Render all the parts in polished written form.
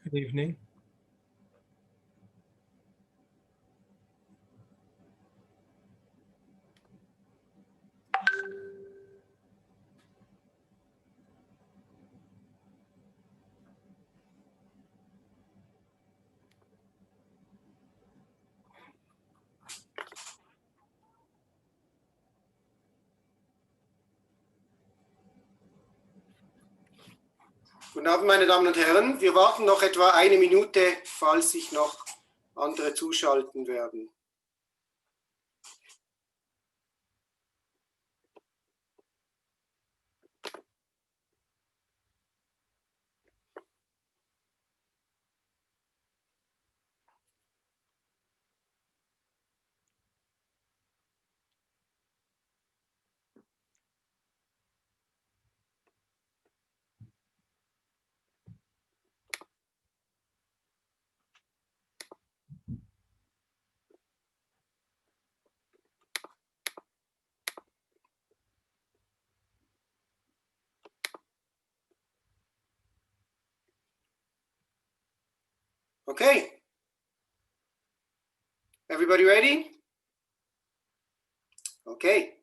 Good evening. Guten Abend, meine Damen und Herren. Wir warten noch etwa eine Minute, falls sich noch andere zuschalten werden. Okay. Everybody ready? Okay.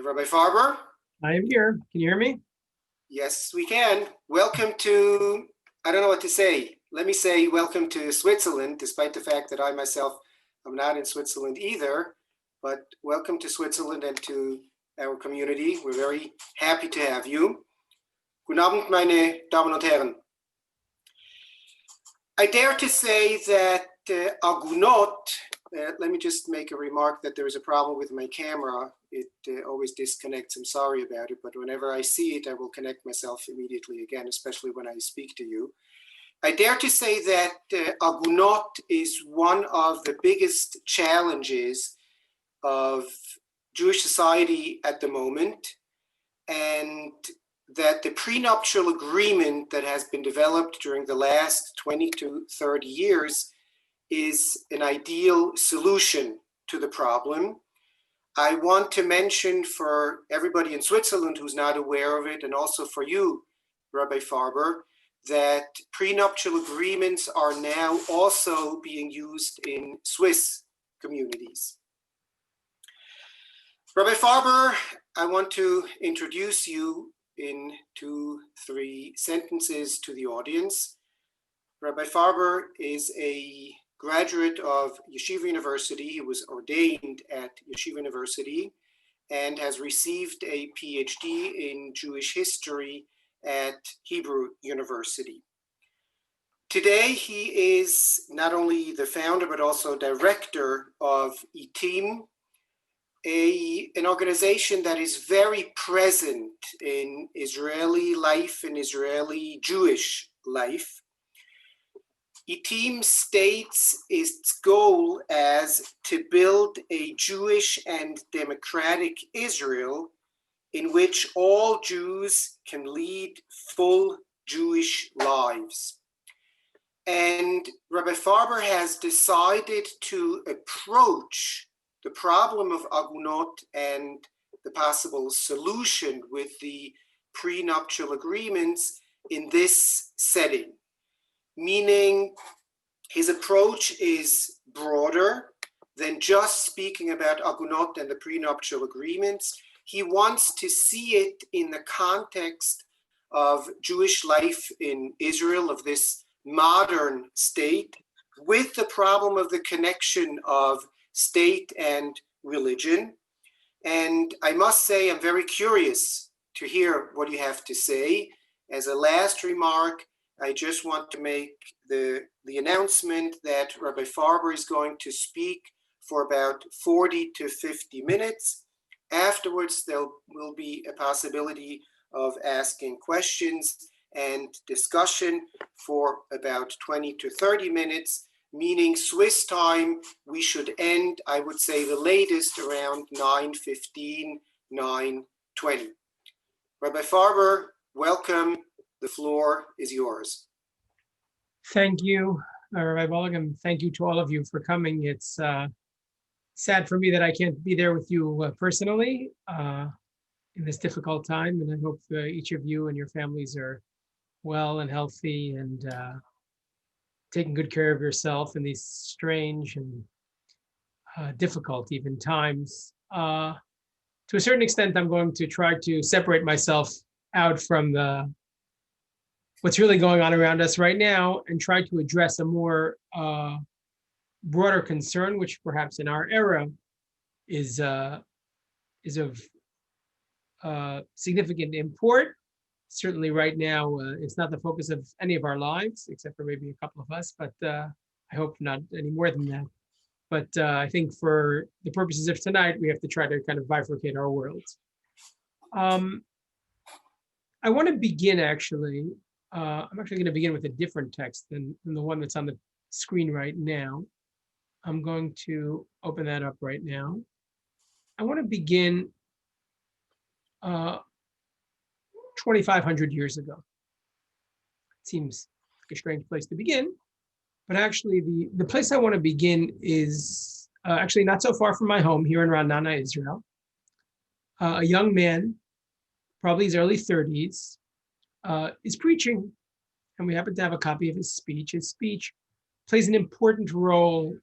Rabbi Farber? I am here. Can you hear me? Yes, we can. Welcome to, I don't know what to say. Let me say welcome to Switzerland, despite the fact that I myself am not in Switzerland either. But welcome to Switzerland and to our community. We're very happy to have you. Guten Abend, meine Damen und Herren. I dare to say that Agunot, let me just make a remark that there is a problem with my camera. It always disconnects. I'm sorry about it, but whenever I see it, I will connect myself immediately again, especially when I speak to you. I dare to say that Agunot is one of the biggest challenges of Jewish society at the moment, and that the prenuptial agreement that has been developed during the last 20 to 30 years is an ideal solution to the problem. I want to mention for everybody in Switzerland who's not aware of it, and also for you, Rabbi Farber, that prenuptial agreements are now also being used in Swiss communities. Rabbi Farber, I want to introduce you in 2-3 sentences to the audience. Rabbi Farber is a graduate of Yeshiva University. He was ordained at Yeshiva University and has received a PhD in Jewish history at Hebrew University. Today, he is not only the founder, but also director of ITIM, an organization that is very present in Israeli life and Israeli Jewish life. ITIM states its goal as to build a Jewish and democratic Israel in which all Jews can lead full Jewish lives. And Rabbi Farber has decided to approach the problem of Agunot and the possible solution with the prenuptial agreements in this setting, meaning his approach is broader than just speaking about Agunot and the prenuptial agreements. He wants to see it in the context of Jewish life in Israel, of this modern state, with the problem of the connection of state and religion. And I must say, I'm very curious to hear what you have to say. As a last remark, I just want to make the announcement that Rabbi Farber is going to speak for about 40 to 50 minutes. Afterwards, there will be a possibility of asking questions and discussion for about 20 to 30 minutes, meaning Swiss time, we should end, I would say, the latest around 9:15, 9:20. Rabbi Farber, welcome. The floor is yours. Thank you, Rabbi Bollig, and thank you to all of you for coming. It's sad for me that I can't be there with you personally in this difficult time, and I hope each of you and your families are well and healthy and taking good care of yourself in these strange and difficult even times. To a certain extent, I'm going to try to separate myself out from what's really going on around us right now and try to address a more broader concern, which perhaps in our era is of significant import. Certainly right now, it's not the focus of any of our lives, except for maybe a couple of us, but I hope not any more than that. But I think for the purposes of tonight, we have to try to kind of bifurcate our worlds. I want to begin actually, I'm actually going to begin with a different text than the one that's on the screen right now. I'm going to open that up right now. I want to begin 2,500 years ago. It seems like a strange place to begin, but actually the place I want to begin is actually not so far from my home here in Ra'anana, Israel. A young man, probably his early 30s, is preaching, and we happen to have a copy of his speech. His speech plays an important role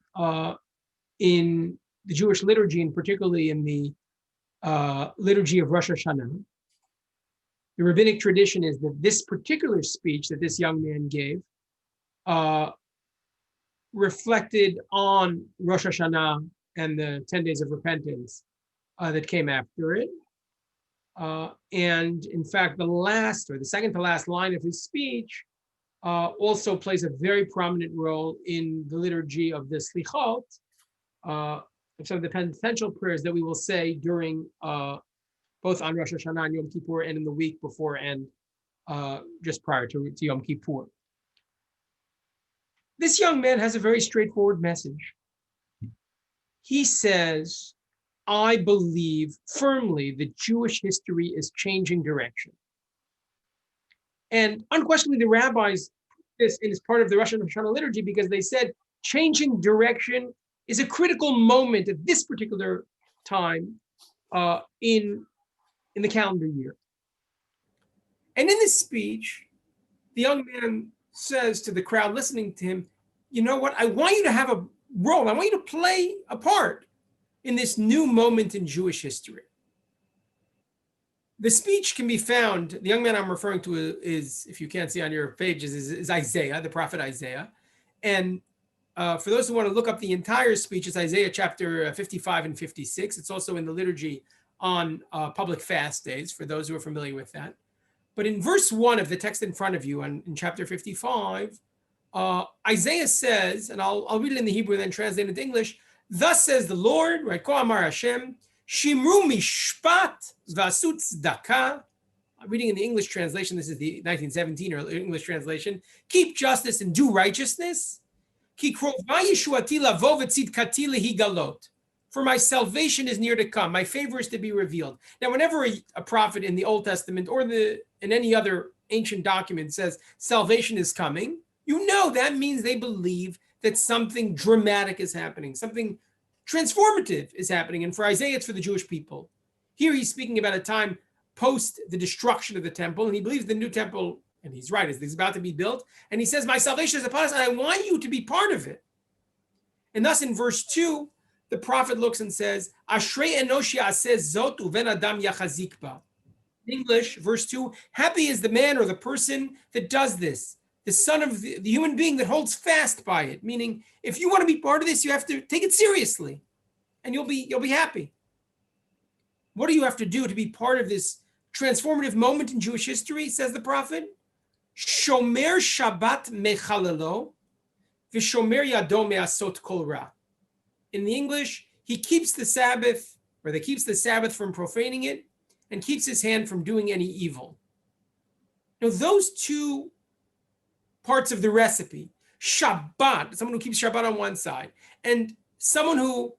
in the Jewish liturgy, and particularly in the liturgy of Rosh Hashanah. The rabbinic tradition is that this particular speech that this young man gave reflected on Rosh Hashanah and the 10 days of repentance that came after it. And in fact, the second to last line of his speech also plays a very prominent role in the liturgy of the Slichot, some of the penitential prayers that we will say during both on Rosh Hashanah and Yom Kippur and in the week before and just prior to Yom Kippur. This young man has a very straightforward message. He says, I believe firmly that Jewish history is changing direction. And unquestionably, the rabbis put this in as part of the Rosh Hashanah liturgy because they said changing direction is a critical moment at this particular time in the calendar year. And in this speech, the young man says to the crowd listening to him, you know what, I want you to have a role, I want you to play a part in this new moment in Jewish history. The speech can be found, the young man I'm referring to is, if you can't see on your pages, is Isaiah, the prophet Isaiah. And for those who want to look up the entire speech, it's Isaiah chapter 55 and 56. It's also in the liturgy on public fast days, for those who are familiar with that. But in verse 1 of the text in front of you, in chapter 55, Isaiah says, and I'll read it in the Hebrew and then translate it into English, thus says the Lord, right, Ko Amar Hashem, Shimru mishpat v'asut tzedakah. Reading in the English translation, this is the 1917 or English translation, keep justice and do righteousness. Ki krova yeshuati lavo v'tzidkati lehigalot. For my salvation is near to come. My favor is to be revealed. Now, whenever a prophet in the Old Testament or in any other ancient document says salvation is coming, you know that means they believe that something dramatic is happening, something transformative is happening. And for Isaiah, it's for the Jewish people. Here he's speaking about a time post the destruction of the temple, and he believes the new temple, and he's right, is about to be built. And he says, my salvation is upon us, and I want you to be part of it. And thus in verse 2, the prophet looks and says, Ashrei enoshi aseh zot uven adam yachazik ba. In English, verse 2, happy is the man or the person that does this, the son of the human being that holds fast by it. Meaning, if you want to be part of this, you have to take it seriously, and you'll be happy. What do you have to do to be part of this transformative moment in Jewish history, says the prophet? Shomer Shabbat mechalelo, v'shomer yado me'asot kol ra. In the English, he keeps the Sabbath, or they keeps the Sabbath from profaning it, and keeps his hand from doing any evil. Now, those two parts of the recipe, Shabbat, someone who keeps Shabbat on one side, and someone who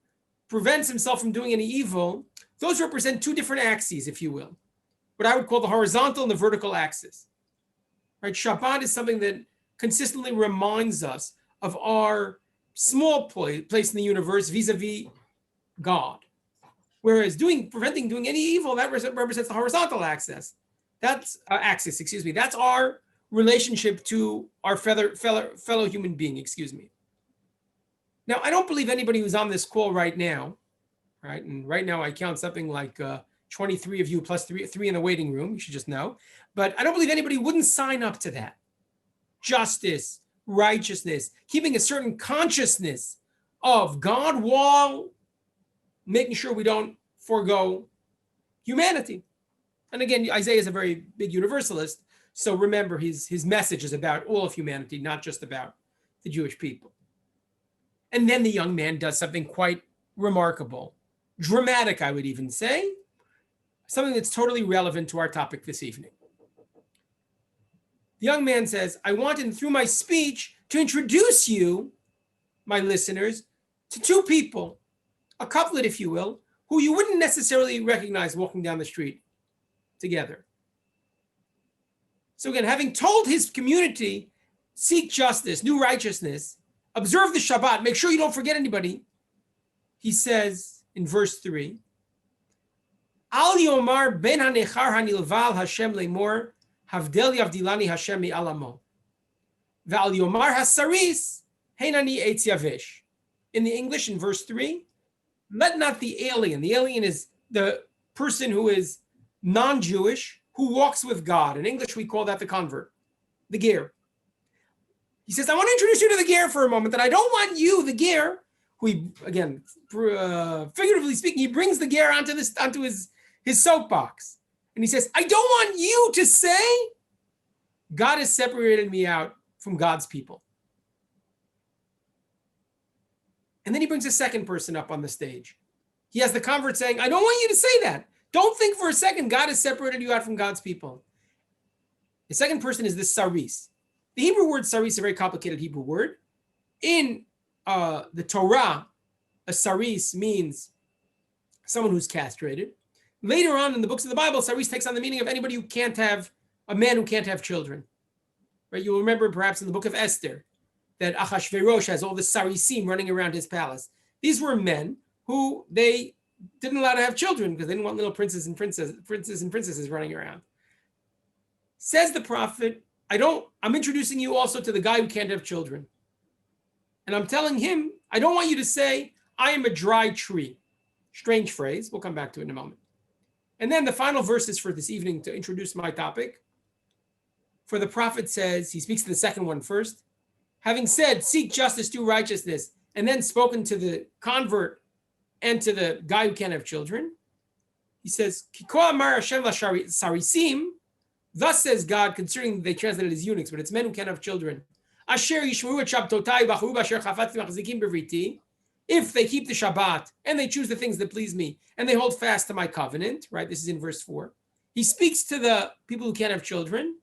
prevents himself from doing any evil, those represent two different axes, if you will, what I would call the horizontal and the vertical axis. Right? Shabbat is something that consistently reminds us of our small place in the universe vis-a-vis God. Whereas preventing doing any evil, that represents the horizontal axis. That's our relationship to our fellow human being, Now, I don't believe anybody who's on this call right now, right? And right now I count something like 23 of you plus three in the waiting room, you should just know. But I don't believe anybody wouldn't sign up to that. Justice, righteousness, keeping a certain consciousness of God while making sure we don't forego humanity. And again, Isaiah is a very big universalist. So remember, his message is about all of humanity, not just about the Jewish people. And then the young man does something quite remarkable, dramatic, I would even say, something that's totally relevant to our topic this evening. The young man says, I wanted through my speech to introduce you, my listeners, to two people, a couplet, if you will, who you wouldn't necessarily recognize walking down the street together. So again, having told his community, seek justice, do righteousness, observe the Shabbat, make sure you don't forget anybody, he says in verse 3, Al yomar ben hanechar hanilval Hashem lemor, havdel yavdilani Hashem mi alamo. Ve'al yomar hasaris, heinani eitz yavesh. In the English, in verse 3, let not the alien is the person who is non-Jewish, who walks with God. In English, we call that the convert, the ger. He says, I want to introduce you to the ger for a moment, and I don't want you, the ger, who he, again, figuratively speaking, he brings the ger onto his soapbox. And he says, I don't want you to say, God has separated me out from God's people. And then he brings a second person up on the stage. He has the convert saying, I don't want you to say that. Don't think for a second God has separated you out from God's people. The second person is the saris. The Hebrew word saris is a very complicated Hebrew word. In the Torah, a saris means someone who's castrated. Later on in the books of the Bible, saris takes on the meaning of anybody who can't have, a man who can't have children. Right? You'll remember perhaps in the book of Esther that Achashverosh has all the sarisim running around his palace. These were men who they didn't allow to have children because they didn't want little princes and princesses running around. Says the prophet, I'm introducing you also to the guy who can't have children. And I'm telling him, I don't want you to say, I am a dry tree. Strange phrase. We'll come back to it in a moment. And then the final verses for this evening to introduce my topic. For the prophet says, he speaks to the second one first. Having said, seek justice, do righteousness, and then spoken to the convert and to the guy who can't have children, he says, Kiko amar Hashem sarisim, thus says God, considering they translated as eunuchs, but it's men who can't have children. Asher yishmeru et shabtotai v'acharu b'asher chafatzim machzikim b'vriti, if they keep the Shabbat and they choose the things that please me and they hold fast to my covenant, right? This is in verse 4. He speaks to the people who can't have children.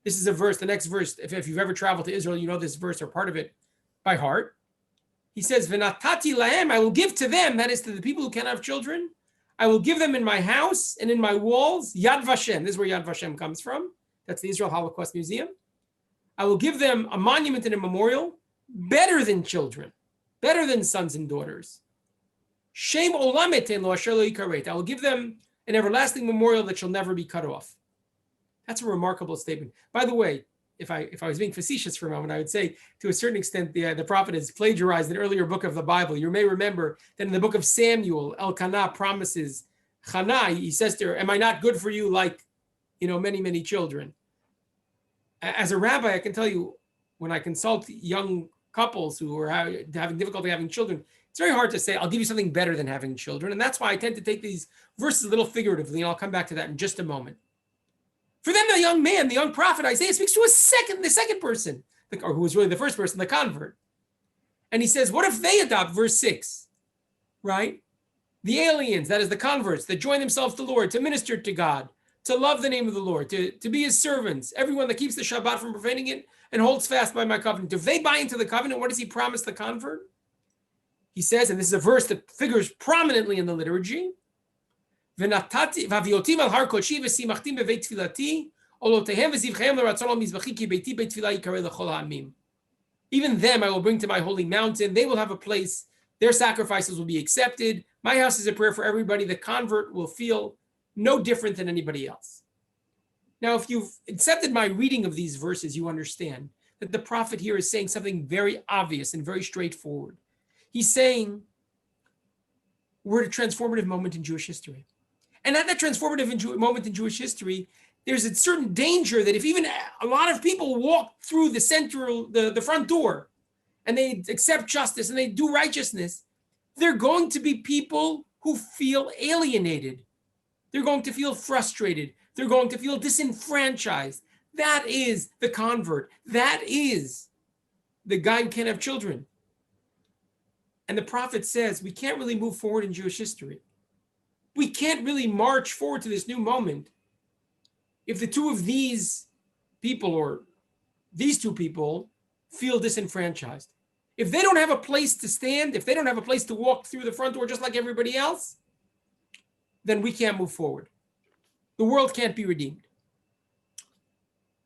This is a verse, the next verse. If you've ever traveled to Israel, you know this verse or part of it by heart. He says, V'natati lahem, I will give to them, that is to the people who can't have children, I will give them in my house and in my walls, Yad Vashem. This is where Yad Vashem comes from. That's the Israel Holocaust Museum. I will give them a monument and a memorial better than children, better than sons and daughters. Shem olam eten lo asher lo yikaret. I will give them an everlasting memorial that shall never be cut off. That's a remarkable statement. By the way, if I was being facetious for a moment, I would say to a certain extent the prophet has plagiarized an earlier book of the Bible. You may remember that in the book of Samuel, Elkanah promises Hannah, he says to her, am I not good for you like, many, many children? As a rabbi, I can tell you, when I consult young couples who are having difficulty having children, it's very hard to say, I'll give you something better than having children. And that's why I tend to take these verses a little figuratively, and I'll come back to that in just a moment. For them, the young man, the young prophet Isaiah speaks to the second person, or who was really the first person, the convert. And he says, what if they adopt verse 6, right? The aliens, that is the converts, that join themselves to the Lord, to minister to God, to love the name of the Lord, to be his servants, everyone that keeps the Shabbat from profaning it and holds fast by my covenant. If they buy into the covenant, what does he promise the convert? He says, and this is a verse that figures prominently in the liturgy, even them I will bring to my holy mountain. They will have a place. Their sacrifices will be accepted. My house is a prayer for everybody. The convert will feel no different than anybody else. Now, if you've accepted my reading of these verses, you understand that the prophet here is saying something very obvious and very straightforward. He's saying we're at a transformative moment in Jewish history. And at that transformative moment in Jewish history, there's a certain danger that if even a lot of people walk through the front door, and they accept justice and they do righteousness, they're going to be people who feel alienated. They're going to feel frustrated. They're going to feel disenfranchised. That is the convert. That is the guy who can't have children. And the prophet says we can't really move forward in Jewish history. We can't really march forward to this new moment if the two of these people or these two people feel disenfranchised. If they don't have a place to stand, if they don't have a place to walk through the front door just like everybody else, then we can't move forward. The world can't be redeemed.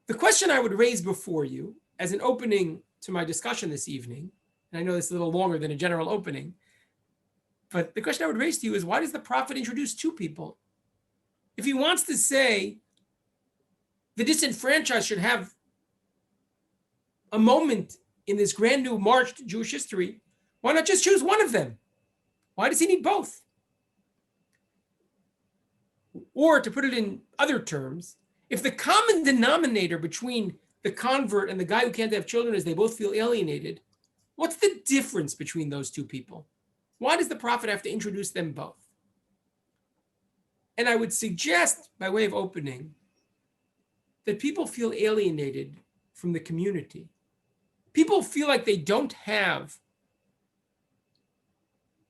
The question I would raise before you as an opening to my discussion this evening, and I know this is a little longer than a general opening, but the question I would raise to you is, why does the prophet introduce two people? If he wants to say the disenfranchised should have a moment in this grand new march to Jewish history, why not just choose one of them? Why does he need both? Or to put it in other terms, if the common denominator between the convert and the guy who can't have children is they both feel alienated, what's the difference between those two people? Why does the prophet have to introduce them both? And I would suggest, by way of opening, that people feel alienated from the community. People feel like they don't have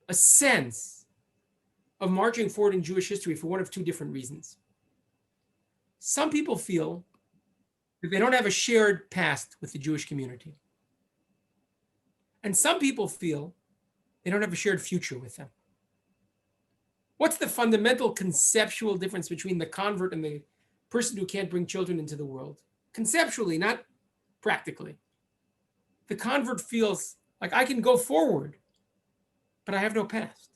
a sense of marching forward in Jewish history for one of two different reasons. Some people feel that they don't have a shared past with the Jewish community. And some people feel they don't have a shared future with them. What's the fundamental conceptual difference between the convert and the person who can't bring children into the world? Conceptually, not practically. The convert feels like I can go forward, but I have no past.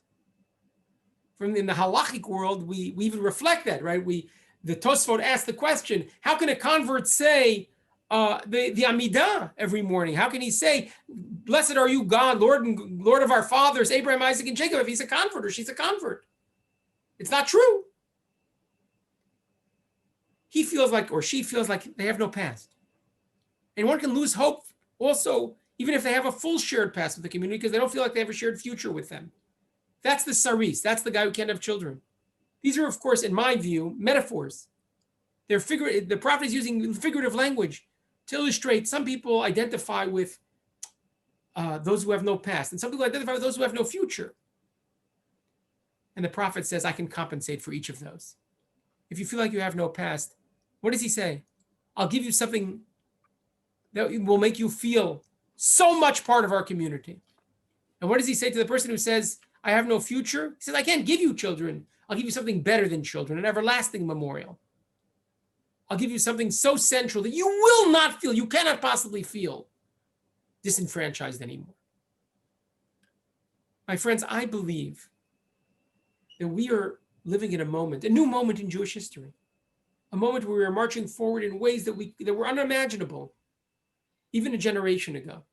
In the halachic world, we even reflect that, right? The Tosfot asked the question, how can a convert say the Amidah every morning? How can he say, blessed are you, God, Lord of our fathers, Abraham, Isaac, and Jacob, if he's a convert or she's a convert? It's not true. He feels like, or she feels like they have no past. And one can lose hope also, even if they have a full shared past with the community, because they don't feel like they have a shared future with them. That's the saris. That's the guy who can't have children. These are, of course, in my view, metaphors. The prophet is using figurative language to illustrate some people identify with those who have no past, and some people identify with those who have no future. And the prophet says, I can compensate for each of those. If you feel like you have no past, what does he say? I'll give you something that will make you feel so much part of our community. And what does he say to the person who says, I have no future? He says, I can't give you children. I'll give you something better than children, an everlasting memorial. I'll give you something so central that you will not feel, you cannot possibly feel disenfranchised anymore. My friends, I believe that we are living in a new moment in Jewish history, a moment where we are marching forward in ways that were unimaginable even a generation ago.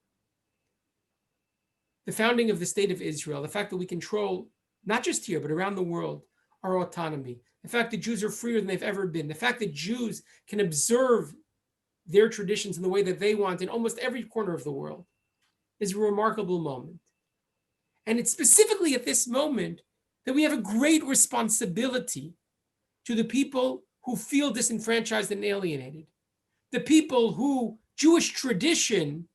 The founding of the state of Israel, the fact that we control, not just here, but around the world, our autonomy, the fact that Jews are freer than they've ever been, the fact that Jews can observe their traditions in the way that they want in almost every corner of the world is a remarkable moment. And it's specifically at this moment that we have a great responsibility to the people who feel disenfranchised and alienated, the people who Jewish tradition,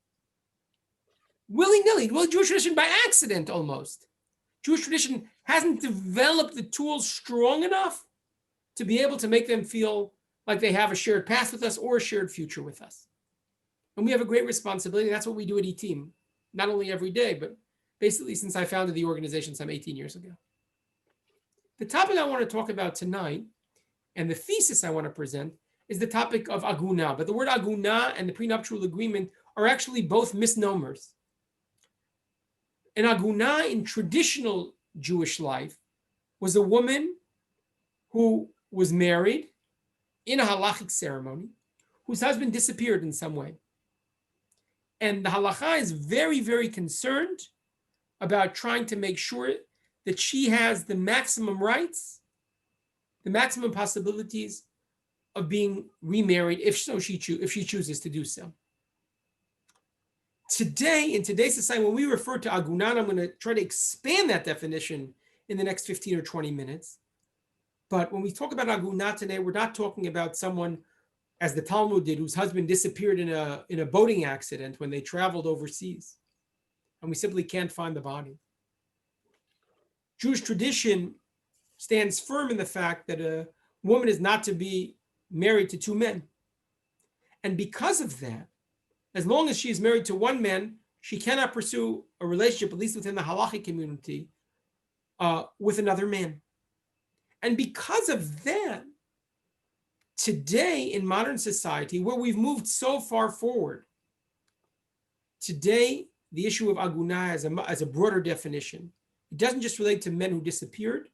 willy-nilly, Jewish tradition by accident almost. Jewish tradition hasn't developed the tools strong enough to be able to make them feel like they have a shared past with us or a shared future with us. And we have a great responsibility. That's what we do at ITIM, not only every day, but basically since I founded the organization some 18 years ago. The topic I want to talk about tonight, and the thesis I want to present, is the topic of Aguna. But the word Aguna and the Prenuptial Agreement are actually both misnomers. An Aguna in traditional Jewish life was a woman who was married in a halachic ceremony whose husband disappeared in some way. And the halacha is very, very concerned about trying to make sure that she has the maximum rights, the maximum possibilities of being remarried if she chooses to do so. Today, in today's society, when we refer to Aguna, I'm going to try to expand that definition in the next 15 or 20 minutes. But when we talk about Aguna today, we're not talking about someone, as the Talmud did, whose husband disappeared in a boating accident when they traveled overseas, and we simply can't find the body. Jewish tradition stands firm in the fact that a woman is not to be married to two men. And because of that, as long as she is married to one man, she cannot pursue a relationship, at least within the halachic community, with another man. And because of that, today in modern society, where we've moved so far forward, today the issue of Aguna as a broader definition. It doesn't just relate to men who disappeared,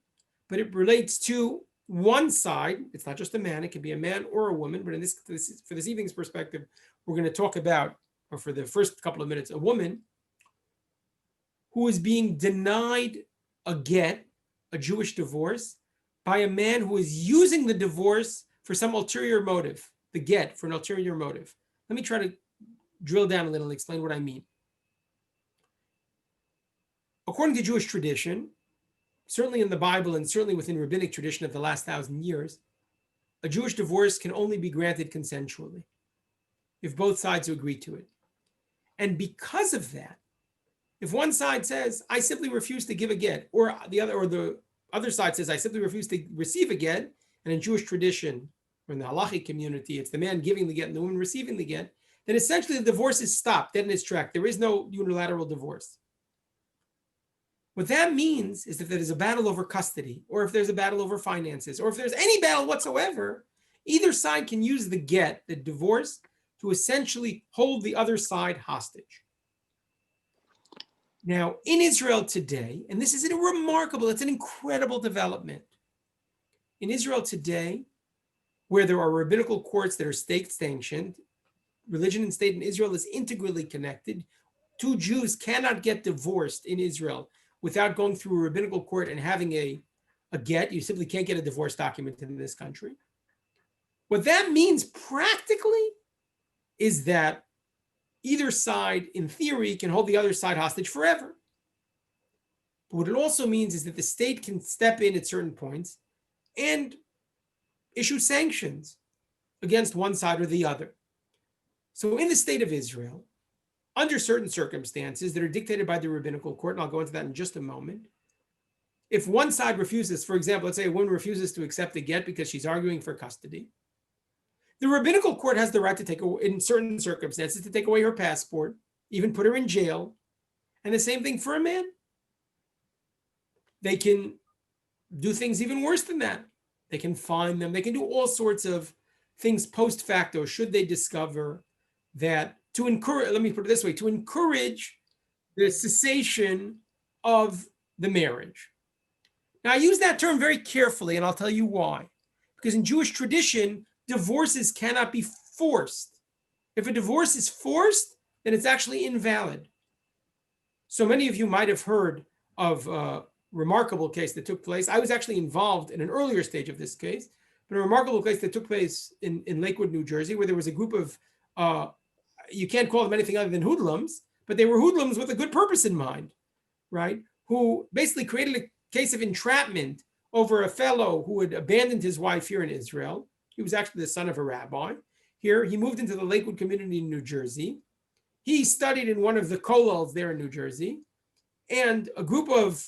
but it relates to one side. It's not just a man, it can be a man or a woman, but for this evening's perspective, we're going to talk about, or for the first couple of minutes, a woman who is being denied a get, a Jewish divorce, by a man who is using the divorce for some ulterior motive, the get for an ulterior motive. Let me try to drill down a little and explain what I mean. According to Jewish tradition, certainly in the Bible and certainly within rabbinic tradition of the last 1,000 years, a Jewish divorce can only be granted consensually if both sides agree to it. And because of that, if one side says, I simply refuse to give a get, or the other side says, I simply refuse to receive a get, and in Jewish tradition, or in the halachic community, it's the man giving the get and the woman receiving the get, then essentially the divorce is stopped, dead in its track. There is no unilateral divorce. What that means is that if there's a battle over custody, or if there's a battle over finances, or if there's any battle whatsoever, either side can use the get, the divorce, to essentially hold the other side hostage. Now, in Israel today, and this is it's an incredible development. In Israel today, where there are rabbinical courts that are state-sanctioned, religion and state in Israel is integrally connected. Two Jews cannot get divorced in Israel without going through a rabbinical court and having a get. You simply can't get a divorce document in this country. What that means practically is that either side, in theory, can hold the other side hostage forever. But what it also means is that the state can step in at certain points and issue sanctions against one side or the other. So in the state of Israel, under certain circumstances that are dictated by the rabbinical court, and I'll go into that in just a moment, if one side refuses, for example, let's say a woman refuses to accept a get because she's arguing for custody, the rabbinical court has the right to take, in certain circumstances, to take away her passport, even put her in jail. And the same thing for a man. They can do things even worse than that. They can fine them. They can do all sorts of things post facto, should they discover that, to encourage, let me put it this way, to encourage the cessation of the marriage. Now, I use that term very carefully, and I'll tell you why. Because in Jewish tradition, divorces cannot be forced. If a divorce is forced, then it's actually invalid. So many of you might have heard of a remarkable case that took place. I was actually involved in an earlier stage of this case, but a remarkable case that took place in Lakewood, New Jersey, where there was a group of, you can't call them anything other than hoodlums, but they were hoodlums with a good purpose in mind, right? Who basically created a case of entrapment over a fellow who had abandoned his wife here in Israel. He was actually the son of a rabbi. Here, he moved into the Lakewood community in New Jersey. He studied in one of the kollels there in New Jersey. And a group of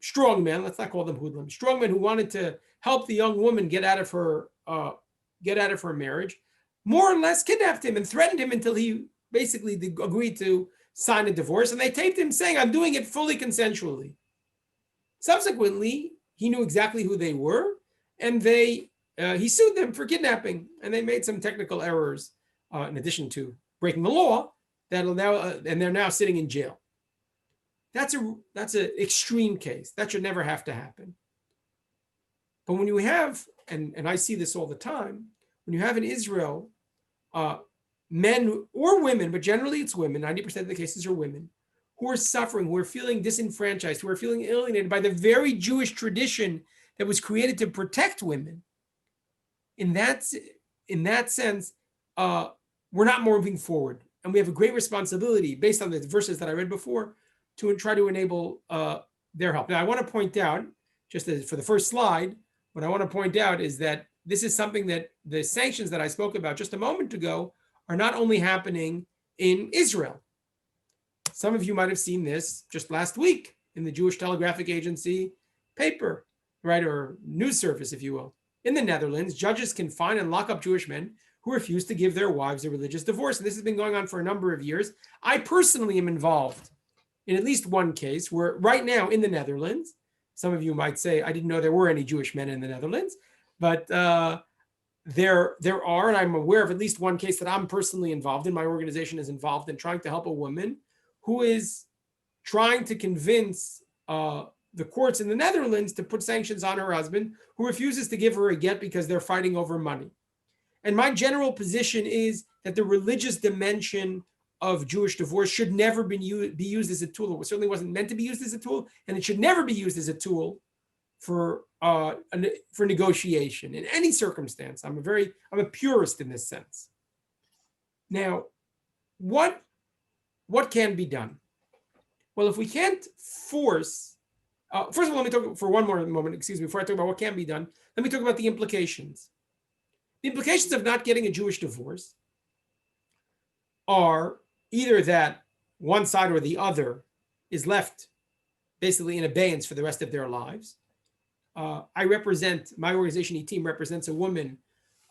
strongmen, let's not call them hoodlums, strongmen who wanted to help the young woman get out of her marriage, more or less kidnapped him and threatened him until he basically agreed to sign a divorce. And they taped him saying, I'm doing it fully consensually. Subsequently, he knew exactly who they were, and he sued them for kidnapping, and they made some technical errors in addition to breaking the law that'll now and they're now sitting in jail. That's an extreme case. That should never have to happen. But when you have, and I see this all the time, when you have in Israel men or women, but generally it's women, 90% of the cases are women, who are suffering, who are feeling disenfranchised, who are feeling alienated by the very Jewish tradition that was created to protect women. In that sense, we're not moving forward. And we have a great responsibility, based on the verses that I read before, to try to enable their help. Now, I want to point out, just for the first slide, what I want to point out is that this is something that the sanctions that I spoke about just a moment ago are not only happening in Israel. Some of you might have seen this just last week in the Jewish Telegraphic Agency paper, right, or news service, if you will. In the Netherlands, judges can fine and lock up Jewish men who refuse to give their wives a religious divorce. And this has been going on for a number of years. I personally am involved in at least one case where right now in the Netherlands, some of you might say, I didn't know there were any Jewish men in the Netherlands, but there are, and I'm aware of at least one case that I'm personally involved in. My organization is involved in trying to help a woman who is trying to convince the courts in the Netherlands to put sanctions on her husband, who refuses to give her a get because they're fighting over money. And my general position is that the religious dimension of Jewish divorce should never be used as a tool. It certainly wasn't meant to be used as a tool, and it should never be used as a tool for negotiation in any circumstance. I'm a purist in this sense. Now, what can be done? Well, if we can't force, first of all, let me talk for one more moment, before I talk about what can be done, let me talk about the implications. The implications of not getting a Jewish divorce are either that one side or the other is left basically in abeyance for the rest of their lives. My organization, ITIM, represents a woman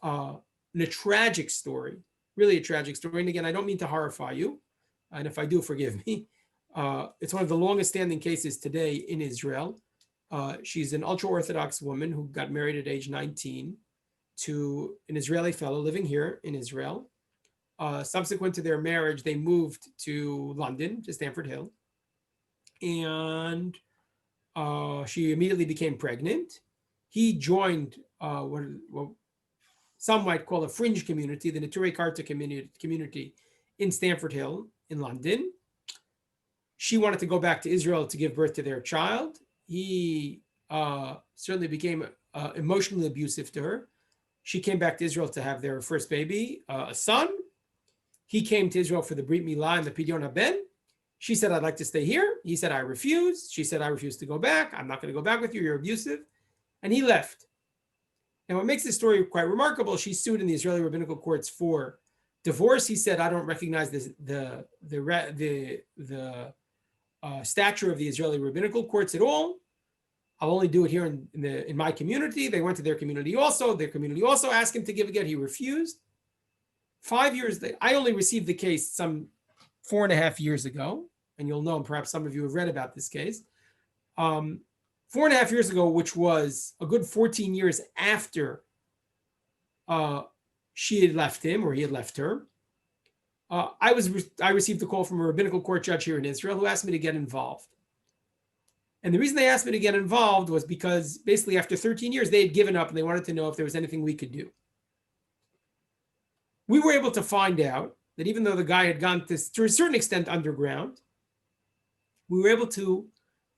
in a tragic story, really a tragic story. And again, I don't mean to horrify you. And if I do, forgive me. It's one of the longest standing cases today in Israel. She's an ultra-Orthodox woman who got married at age 19 to an Israeli fellow living here in Israel. Subsequent to their marriage, they moved to London, to Stamford Hill. And she immediately became pregnant. He joined what some might call a fringe community, the Neturei Karta community in Stamford Hill in London. She wanted to go back to Israel to give birth to their child. He certainly became emotionally abusive to her. She came back to Israel to have their first baby, a son. He came to Israel for the Brit Milah and the Pidyon HaBen. She said, I'd like to stay here. He said, I refuse. She said, I refuse to go back. I'm not going to go back with you. You're abusive. And he left. And what makes this story quite remarkable, she sued in the Israeli rabbinical courts for divorce. He said, I don't recognize the stature of the Israeli rabbinical courts at all. I'll only do it here in my community. They went to their community also. Their community also asked him to give a get. He refused. 5 years later, I only received the case some 4.5 years ago, and you'll know, perhaps some of you have read about this case. 4.5 years ago, which was a good 14 years after she had left him or he had left her, I received a call from a rabbinical court judge here in Israel who asked me to get involved. And the reason they asked me to get involved was because basically after 13 years, they had given up and they wanted to know if there was anything we could do. We were able to find out that even though the guy had gone to a certain extent underground, we were able to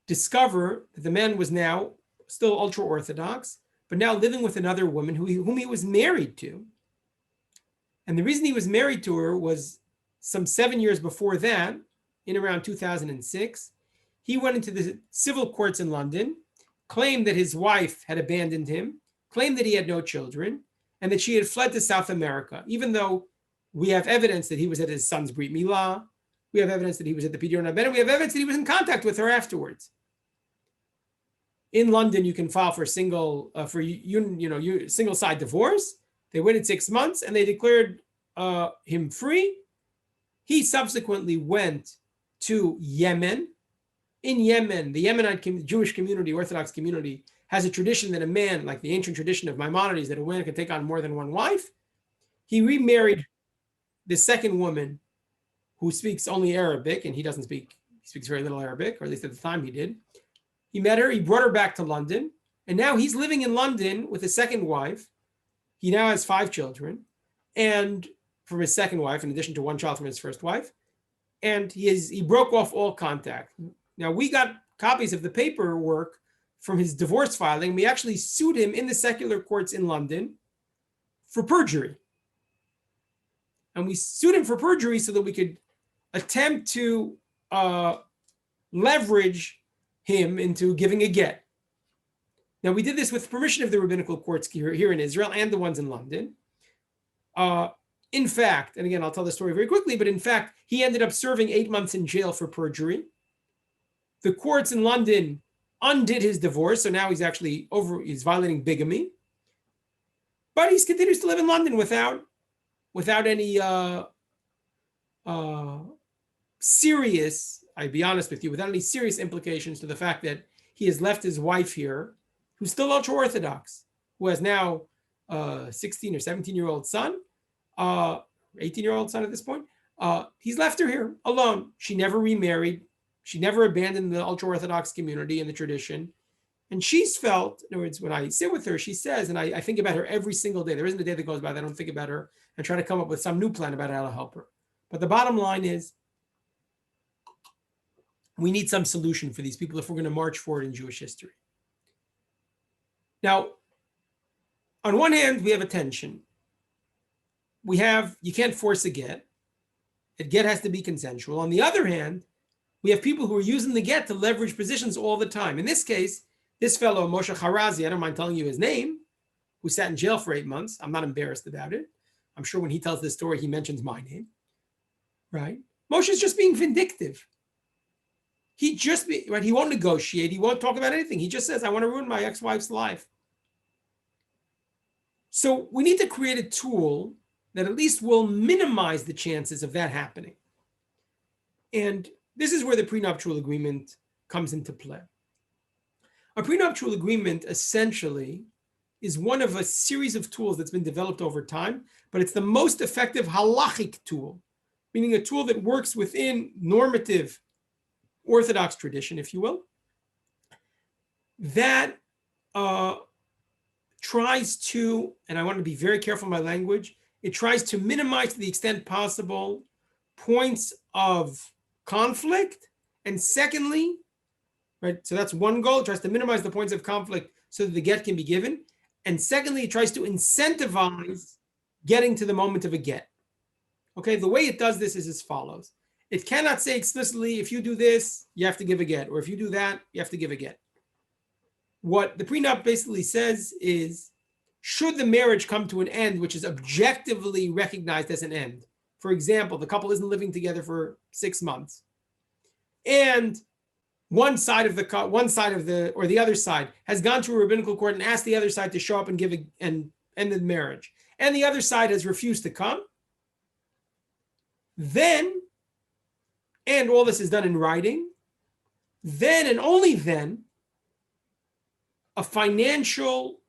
discover that the man was now still ultra-Orthodox, but now living with another woman whom he was married to. And the reason he was married to her was some 7 years before that, in around 2006, he went into the civil courts in London, claimed that his wife had abandoned him, claimed that he had no children, and that she had fled to South America, even though we have evidence that he was at his son's Brit Milah, we have evidence that he was at the Pidyon HaBen, and we have evidence that he was in contact with her afterwards. In London, you can file for single side divorce. They waited 6 months and they declared him free. He subsequently went to Yemen. In Yemen, the Yemenite Jewish community, Orthodox community, has a tradition that a man, like the ancient tradition of Maimonides, that a man can take on more than one wife. He remarried the second woman who speaks only Arabic, and he speaks very little Arabic, or at least at the time he did. He met her, he brought her back to London, and now he's living in London with his second wife. He now has 5 children, and from his second wife, in addition to 1 child from his first wife, and he broke off all contact. Now, we got copies of the paperwork from his divorce filing. We actually sued him in the secular courts in London for perjury. And we sued him for perjury so that we could attempt to leverage him into giving a get. Now, we did this with permission of the rabbinical courts here in Israel and the ones in London. In fact, and again, I'll tell the story very quickly, but in fact, he ended up serving 8 months in jail for perjury. The courts in London undid his divorce, so now he's actually he's violating bigamy. But he continues to live in London without any serious, I'd be honest with you, without any serious implications to the fact that he has left his wife here, who's still ultra-Orthodox, who has now a 16 or 17-year-old son, 18-year-old son at this point. He's left her here alone. She never remarried. She never abandoned the ultra-Orthodox community and the tradition. And she's felt, in other words, when I sit with her, she says, and I think about her every single day. There isn't a day that goes by that I don't think about her and try to come up with some new plan about how to help her. But the bottom line is, we need some solution for these people if we're going to march forward in Jewish history. Now, on one hand, we have a tension. You can't force a get. A get has to be consensual. On the other hand, we have people who are using the get to leverage positions all the time. In this case, this fellow, Moshe Harazi, I don't mind telling you his name, who sat in jail for 8 months. I'm not embarrassed about it. I'm sure when he tells this story, he mentions my name, right? Moshe's just being vindictive. He won't negotiate. He won't talk about anything. He just says, I want to ruin my ex-wife's life. So we need to create a tool that at least will minimize the chances of that happening. And this is where the prenuptial agreement comes into play. A prenuptial agreement essentially is one of a series of tools that's been developed over time, but it's the most effective halachic tool, meaning a tool that works within normative Orthodox tradition, if you will, that tries to, and I want to be very careful in my language, it tries to minimize to the extent possible points of conflict. And secondly, right, so that's one goal, it tries to minimize the points of conflict so that the get can be given. And secondly, it tries to incentivize getting to the moment of a get. Okay, the way it does this is as follows. It cannot say explicitly, if you do this, you have to give a get, or if you do that, you have to give a get. What the prenup basically says is, should the marriage come to an end, which is objectively recognized as an end, for example, the couple isn't living together for 6 months, and one side or the other side has gone to a rabbinical court and asked the other side to show up and give and end the marriage, and the other side has refused to come, then, and all this is done in writing, then and only then, a financial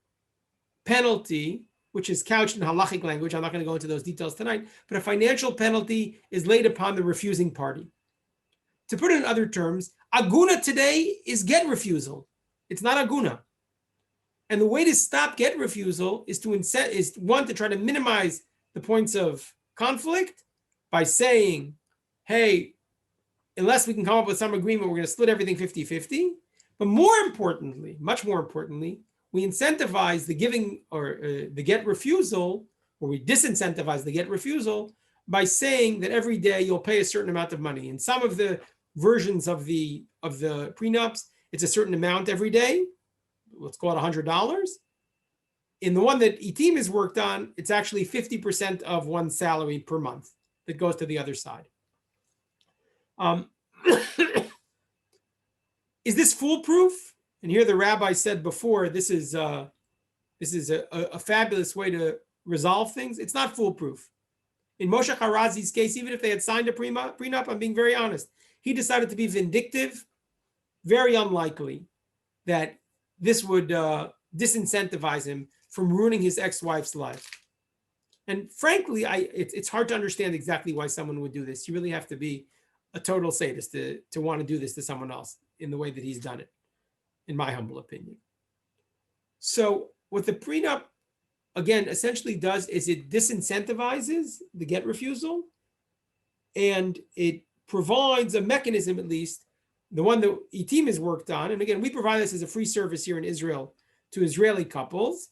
penalty, which is couched in halachic language, I'm not going to go into those details tonight, but a financial penalty is laid upon the refusing party. To put it in other terms, Aguna today is get refusal. It's not Aguna. And the way to stop get refusal is to try to minimize the points of conflict by saying, hey, unless we can come up with some agreement, we're going to split everything 50-50. But more importantly, much more importantly, we incentivize the giving or the get refusal, or we disincentivize the get refusal by saying that every day you'll pay a certain amount of money. In some of the versions of the prenups, it's a certain amount every day. Let's call it $100. In the one that ITIM has worked on, it's actually 50% of one's salary per month that goes to the other side. Is this foolproof? And here the rabbi said before, this is a fabulous way to resolve things. It's not foolproof. In Moshe Harazi's case, even if they had signed a prenup, I'm being very honest, he decided to be vindictive. Very unlikely that this would disincentivize him from ruining his ex-wife's life. And frankly, it's hard to understand exactly why someone would do this. You really have to be a total sadist to want to do this to someone else in the way that he's done it, in my humble opinion. So what the prenup again, essentially does is it disincentivizes the get refusal, and it provides a mechanism, at least the one that ITIM has worked on. And again, we provide this as a free service here in Israel to Israeli couples.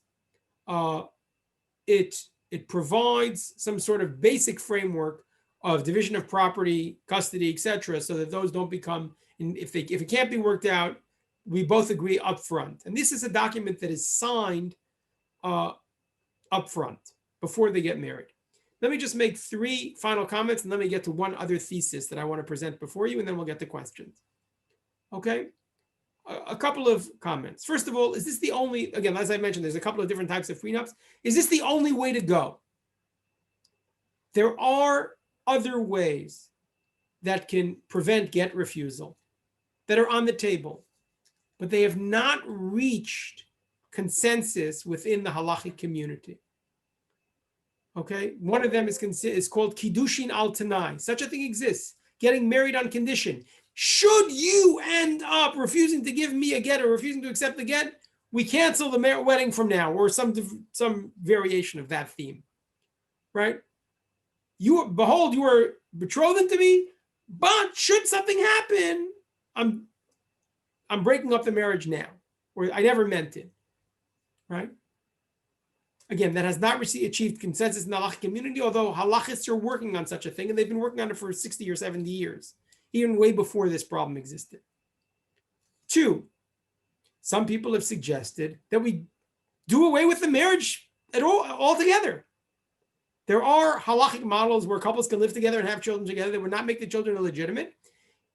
It provides some sort of basic framework of division of property, custody, etc., so that those don't become, if it can't be worked out, we both agree up front. And this is a document that is signed up front before they get married. Let me just make 3 final comments, and let me get to one other thesis that I want to present before you, and then we'll get to questions. Okay? A couple of comments. First of all, is this the only, again, as I mentioned, there's a couple of different types of prenups. Is this the only way to go? There are other ways that can prevent get refusal that are on the table, but they have not reached consensus within the halachic community. Okay, one of them is called kiddushin al tanai. Such a thing exists, getting married on condition. Should you end up refusing to give me a get or refusing to accept the get, we cancel the wedding from now, or some variation of that theme, right? You are betrothed to me, but should something happen, I'm breaking up the marriage now, or I never meant it, right? Again, that has not achieved consensus in the halachic community, although halachists are working on such a thing, and they've been working on it for 60 or 70 years, even way before this problem existed. 2, some people have suggested that we do away with the marriage altogether. There are halachic models where couples can live together and have children together that would not make the children illegitimate,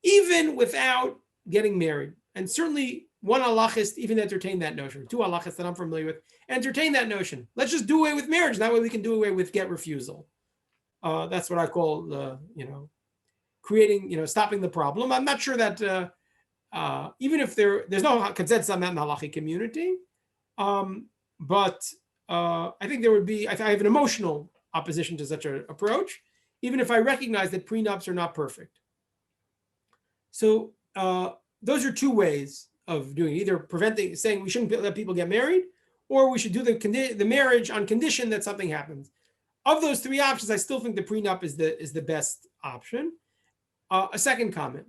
even without getting married. And certainly one halachist even entertained that notion. 2 halachists that I'm familiar with entertain that notion. Let's just do away with marriage. That way we can do away with get refusal. That's what I call, creating, stopping the problem. I'm not sure that even if there's no consensus on that in the halachic community, but I think there would be, I have an emotional opposition to such an approach, even if I recognize that prenups are not perfect. So those are 2 ways of doing it. Either saying we shouldn't let people get married, or we should do the marriage on condition that something happens. Of those 3 options, I still think the prenup is the best option. A second comment.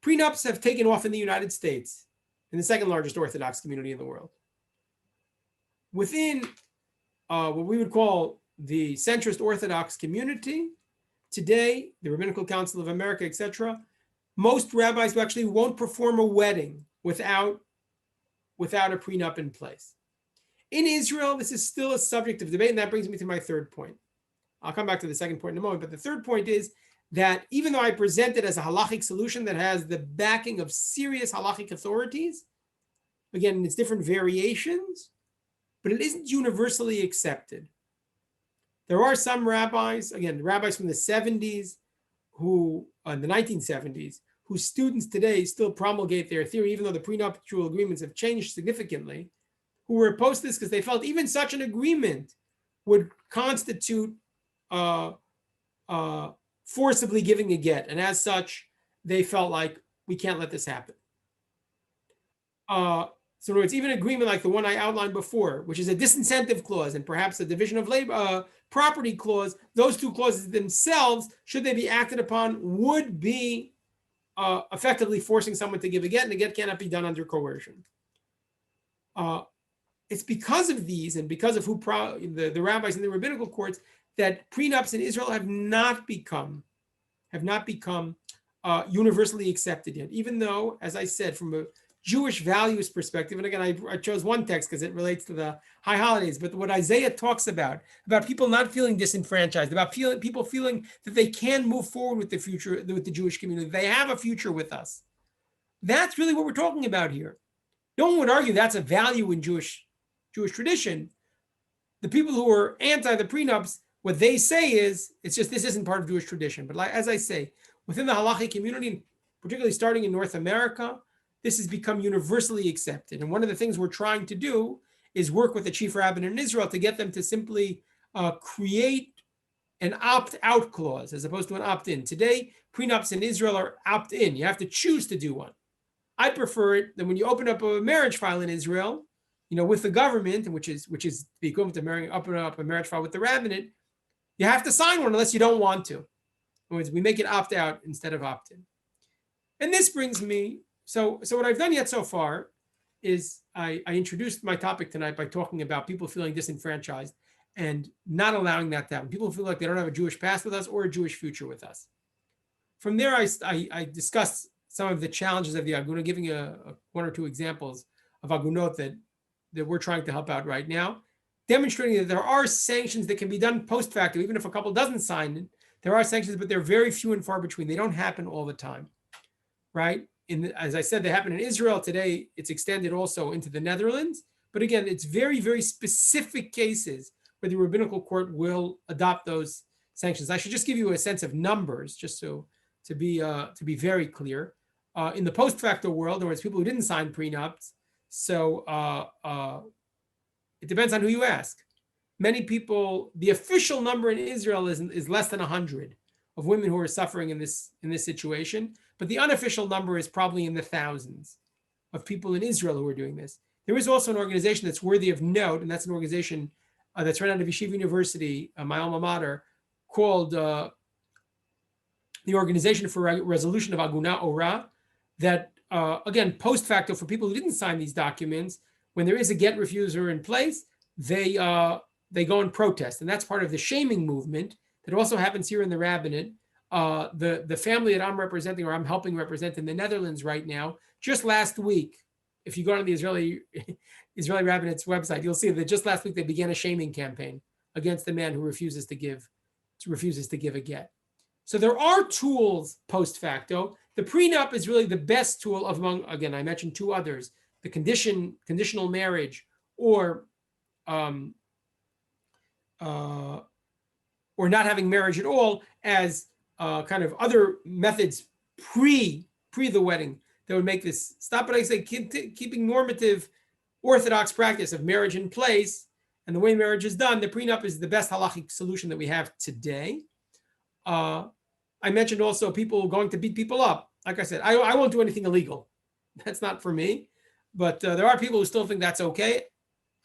Prenups have taken off in the United States, in the second largest Orthodox community in the world. Within what we would call the centrist Orthodox community, today, the Rabbinical Council of America, etc., most rabbis who actually won't perform a wedding without a prenup in place. In Israel, this is still a subject of debate, and that brings me to my 3rd point. I'll come back to the second point in a moment, but the 3rd point is that even though I present it as a halachic solution that has the backing of serious halachic authorities, again, in its different variations, but it isn't universally accepted. There are some rabbis, again, rabbis from the 70s, who, in the 1970s, whose students today still promulgate their theory, even though the prenuptial agreements have changed significantly, who were opposed to this because they felt even such an agreement would constitute forcibly giving a get. And as such, they felt like we can't let this happen. So in other words, even an agreement like the one I outlined before, which is a disincentive clause and perhaps a division of labor property clause, those 2 clauses themselves, should they be acted upon, would be effectively forcing someone to give a get, and the get cannot be done under coercion. It's because of these and because of the rabbis in the rabbinical courts that prenups in Israel have not become universally accepted yet, even though, as I said, from a Jewish values perspective, and again, I chose one text because it relates to the high holidays, but what Isaiah talks about people not feeling disenfranchised, about people feeling that they can move forward with the future, with the Jewish community. They have a future with us. That's really what we're talking about here. No one would argue that's a value in Jewish tradition. The people who are anti the prenups, what they say is, it's just this isn't part of Jewish tradition. But as I say, within the halachic community, particularly starting in North America, this has become universally accepted. And one of the things we're trying to do is work with the chief rabbin in Israel to get them to simply create an opt-out clause as opposed to an opt-in. Today, prenups in Israel are opt-in. You have to choose to do one. I prefer it that when you open up a marriage file in Israel, with the government, and which is the equivalent to marrying up a marriage file with the rabbinate, you have to sign one unless you don't want to. In other words, we make it opt out instead of opt in. And this brings me, so what I've done yet so far is I introduced my topic tonight by talking about people feeling disenfranchised and not allowing that to happen. People feel like they don't have a Jewish past with us or a Jewish future with us. From there, I discussed some of the challenges of the Aguna, giving one or two examples of Agunot that we're trying to help out right now, demonstrating that there are sanctions that can be done post facto, even if a couple doesn't sign it. There are sanctions, but they're very few and far between. They don't happen all the time, right? As I said, they happen in Israel. Today, it's extended also into the Netherlands. But again, it's very, very specific cases where the rabbinical court will adopt those sanctions. I should just give you a sense of numbers, just so to be very clear. In the post facto world, there was people who didn't sign prenups. So it depends on who you ask. Many people, the official number in Israel is less than 100 of women who are suffering in this situation. But the unofficial number is probably in the thousands of people in Israel who are doing this. There is also an organization that's worthy of note, and that's an organization that's run out of Yeshiva University, my alma mater, called the Organization for Resolution of Aguna Ora, that, again, post facto, for people who didn't sign these documents, when there is a get refuser in place, they go and protest. And that's part of the shaming movement that also happens here in the rabbinate. The family that I'm representing, or I'm helping represent in the Netherlands right now, just last week, if you go on the Israeli Rabbinate's website, you'll see that just last week they began a shaming campaign against the man who refuses to give a get. So there are tools post facto. The prenup is really the best tool among, again, I mentioned two others: the conditional marriage, or not having marriage at all, as kind of other methods pre the wedding that would make this stop. But I say keeping normative orthodox practice of marriage in place and the way marriage is done, the prenup is the best halachic solution that we have today. I mentioned also people going to beat people up. Like I said, I won't do anything illegal. That's not for me. But there are people who still think that's okay.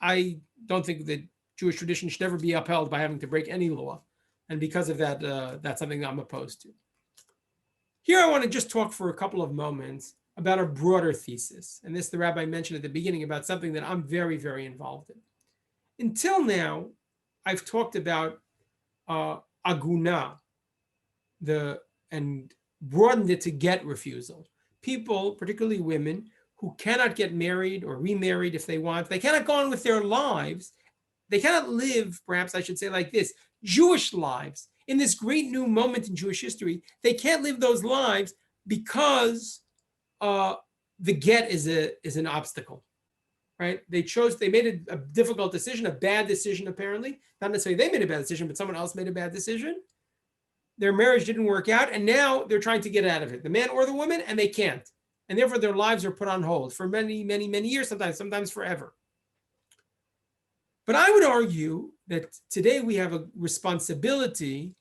I don't think that Jewish tradition should ever be upheld by having to break any law. And because of that, that's something that I'm opposed to. Here I want to just talk for a couple of moments about a broader thesis. And this the rabbi mentioned at the beginning about something that I'm very, very involved in. Until now, I've talked about Aguna, and broadened it to get refusal. People, particularly women, who cannot get married or remarried if they want. They cannot go on with their lives. They cannot live, perhaps I should say like this, Jewish lives in this great new moment in Jewish history. They can't live those lives because the get is an obstacle, right? They made a difficult decision, a bad decision apparently. Not necessarily they made a bad decision, but someone else made a bad decision. Their marriage didn't work out, and now they're trying to get out of it, the man or the woman, and they can't. And therefore their lives are put on hold for many, many, many years, sometimes forever. But I would argue that today we have a responsibility,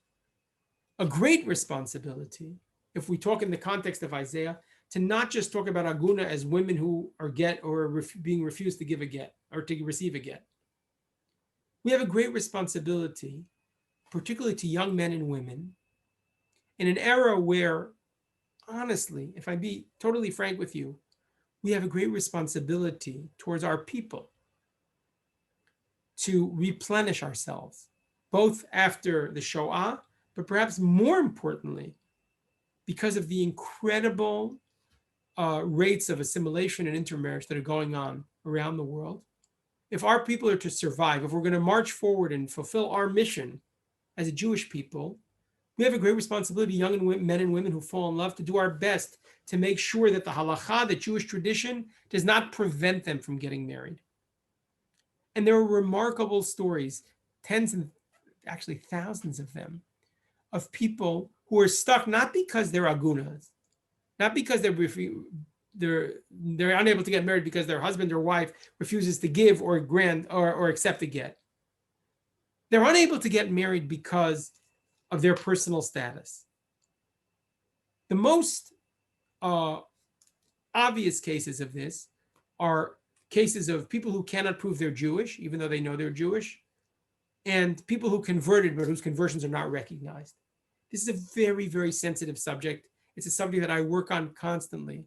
a great responsibility, if we talk in the context of Isaiah, to not just talk about Aguna as women who are being refused to give a get or to receive a get. We have a great responsibility, particularly to young men and women, in an era where, honestly, if I be totally frank with you, we have a great responsibility towards our people to replenish ourselves, both after the Shoah, but perhaps more importantly, because of the incredible rates of assimilation and intermarriage that are going on around the world. If our people are to survive, if we're going to march forward and fulfill our mission as a Jewish people, we have a great responsibility, young men and women who fall in love, to do our best to make sure that the halacha, the Jewish tradition, does not prevent them from getting married. And there are remarkable stories, tens and actually thousands of them, of people who are stuck not because they're agunas, not because they're unable to get married because their husband or wife refuses to give or grant or accept a get. They're unable to get married because of their personal status. The most obvious cases of this are cases of people who cannot prove they're Jewish, even though they know they're Jewish, and people who converted but whose conversions are not recognized. This is a very, very sensitive subject. It's a subject that I work on constantly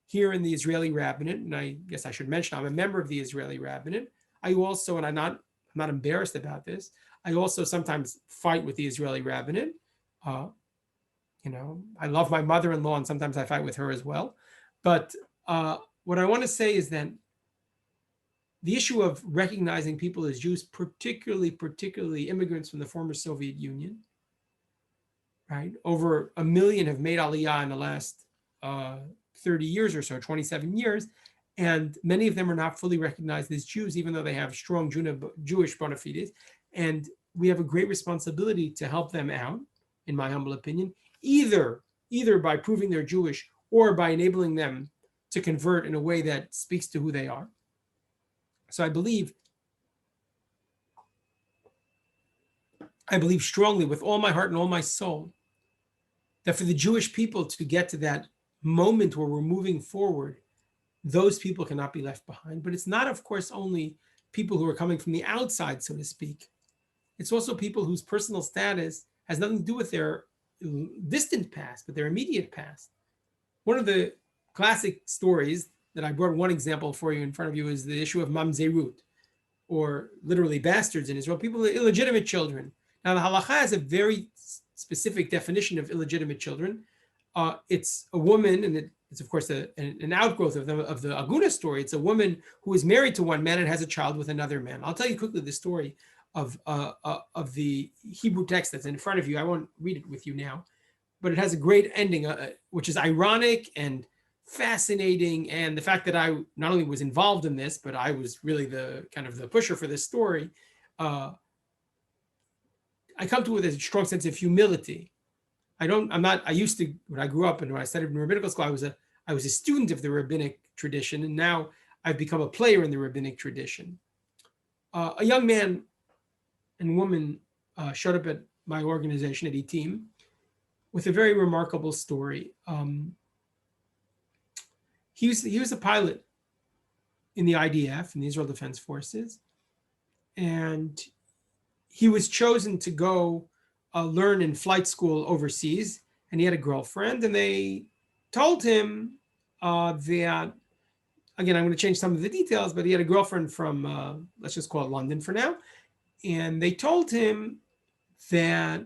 here in the Israeli Rabbinate, and I guess I should mention I'm a member of the Israeli Rabbinate. I also, and I'm not embarrassed about this, I also sometimes fight with the Israeli Rabbinate. I love my mother-in-law, and sometimes I fight with her as well. But what I want to say is that the issue of recognizing people as Jews, particularly immigrants from the former Soviet Union, right? Over 1 million have made Aliyah in the last 30 years or so, 27 years, and many of them are not fully recognized as Jews, even though they have strong Jewish bona fides. And we have a great responsibility to help them out, in my humble opinion, either by proving they're Jewish or by enabling them to convert in a way that speaks to who they are. So I believe strongly with all my heart and all my soul that for the Jewish people to get to that moment where we're moving forward, those people cannot be left behind. But it's not, of course, only people who are coming from the outside, so to speak. It's also people whose personal status has nothing to do with their distant past, but their immediate past. One of the classic stories that I brought one example for you in front of you is the issue of mamzerut, or literally bastards in Israel, people, illegitimate children. Now, the halacha has a very specific definition of illegitimate children. It's a woman, and it's of course an outgrowth of the Aguna story. It's a woman who is married to one man and has a child with another man. I'll tell you quickly the story of the Hebrew text that's in front of you. I won't read it with you now, but it has a great ending, which is ironic and fascinating. And the fact that I not only was involved in this, but I was really the kind of the pusher for this story. I come to it with a strong sense of humility. When I grew up and when I studied in rabbinical school, I was a student of the rabbinic tradition, and now I've become a player in the rabbinic tradition. A young man and woman showed up at my organization at ITIM with a very remarkable story. He was a pilot in the IDF, in the Israel Defense Forces, and he was chosen to go learn in flight school overseas, and he had a girlfriend, and they told him that, again, I'm going to change some of the details, but he had a girlfriend from, let's just call it London for now, and they told him that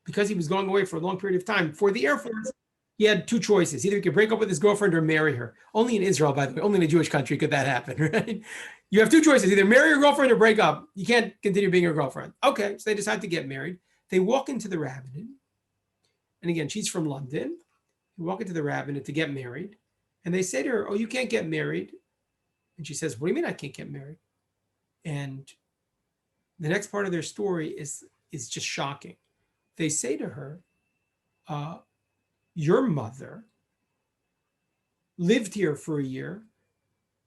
because he was going away for a long period of time for the Air Force, he had two choices. Either he could break up with his girlfriend or marry her. Only in Israel, by the way, only in a Jewish country could that happen, right? You have two choices, either marry your girlfriend or break up. You can't continue being your girlfriend. Okay, so they decide to get married. They walk into the rabbinate. And again, she's from London. They walk into the rabbinate to get married. And they say to her, oh, you can't get married. And she says, what do you mean I can't get married? And the next part of their story is just shocking. They say to her, your mother lived here for a year,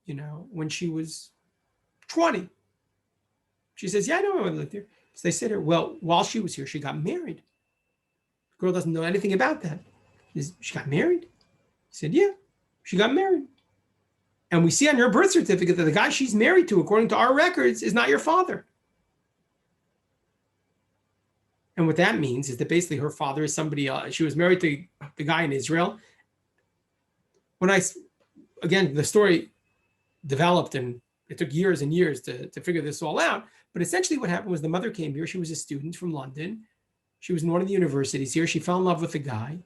when she was 20. She says, yeah, I know I lived here. So they said to her, well, while she was here, she got married. The girl doesn't know anything about that. She got married? He said, yeah, she got married. And we see on your birth certificate that the guy she's married to, according to our records, is not your father. And what that means is that basically her father is somebody else. She was married to the guy in Israel. Again, the story developed and it took years and years to figure this all out. But essentially what happened was the mother came here. She was a student from London. She was in one of the universities here. She fell in love with the guy.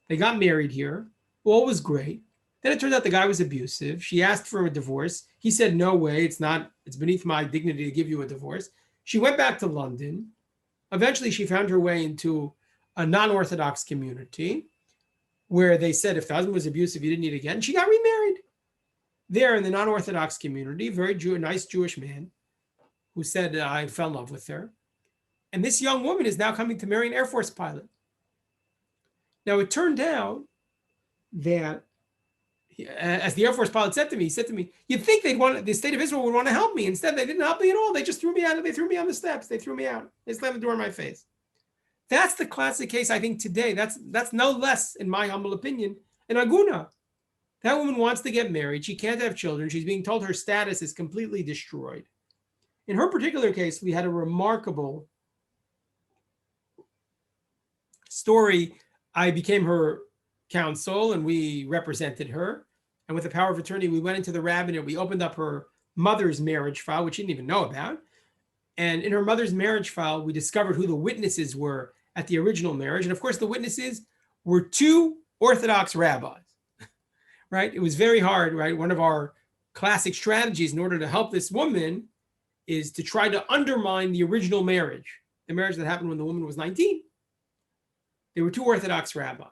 They got married here. All was great. Then it turned out the guy was abusive. She asked for a divorce. He said, no way, it's beneath my dignity to give you a divorce. She went back to London. Eventually, she found her way into a non-Orthodox community where they said if the husband was abusive, you didn't need again. She got remarried there in the non-Orthodox community, nice Jewish man who said, I fell in love with her. And this young woman is now coming to marry an Air Force pilot. Now, it turned out that, as the Air Force pilot said to me, you'd think the state of Israel would want to help me. Instead, they didn't help me at all. They just threw me out. They threw me on the steps. They threw me out. They slammed the door in my face. That's the classic case, I think, today. That's no less, in my humble opinion, an Aguna. That woman wants to get married. She can't have children. She's being told her status is completely destroyed. In her particular case, we had a remarkable story. I became her counsel and we represented her. And with the power of attorney, we went into the rabbinate. We opened up her mother's marriage file, which she didn't even know about. And in her mother's marriage file, we discovered who the witnesses were at the original marriage. And of course, the witnesses were two Orthodox rabbis, right? It was very hard, right? One of our classic strategies in order to help this woman is to try to undermine the original marriage, the marriage that happened when the woman was 19. They were two Orthodox rabbis.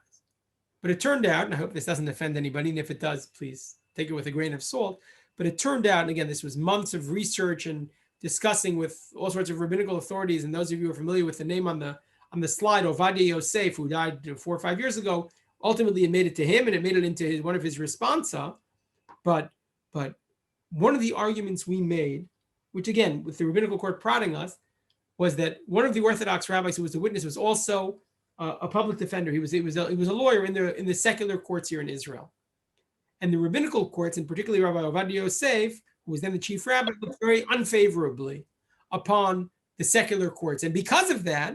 But it turned out, and I hope this doesn't offend anybody, and if it does, please take it with a grain of salt. But it turned out, and again, this was months of research and discussing with all sorts of rabbinical authorities, and those of you who are familiar with the name on the slide, Ovadia Yosef, who died 4 or 5 years ago, ultimately it made it to him, and it made it into one of his responsa. But one of the arguments we made, which again, with the rabbinical court prodding us, was that one of the Orthodox rabbis who was the witness was also a public defender. He was a lawyer in the secular courts here in Israel. And the rabbinical courts, and particularly Rabbi Ovadia Yosef, who was then the chief rabbi, looked very unfavorably upon the secular courts. And because of that,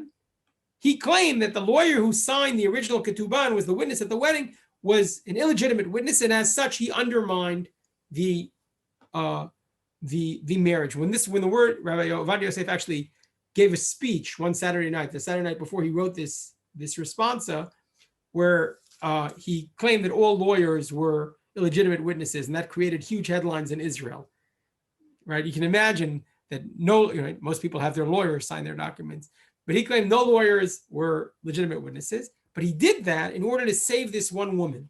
he claimed that the lawyer who signed the original ketubah and was the witness at the wedding was an illegitimate witness, and as such, he undermined the marriage. When the word Rabbi Ovadia Yosef actually gave a speech one Saturday night, the Saturday night before he wrote this responsa, where he claimed that all lawyers were illegitimate witnesses, and that created huge headlines in Israel. Right? You can imagine that most people have their lawyers sign their documents, but he claimed no lawyers were legitimate witnesses. But he did that in order to save this one woman,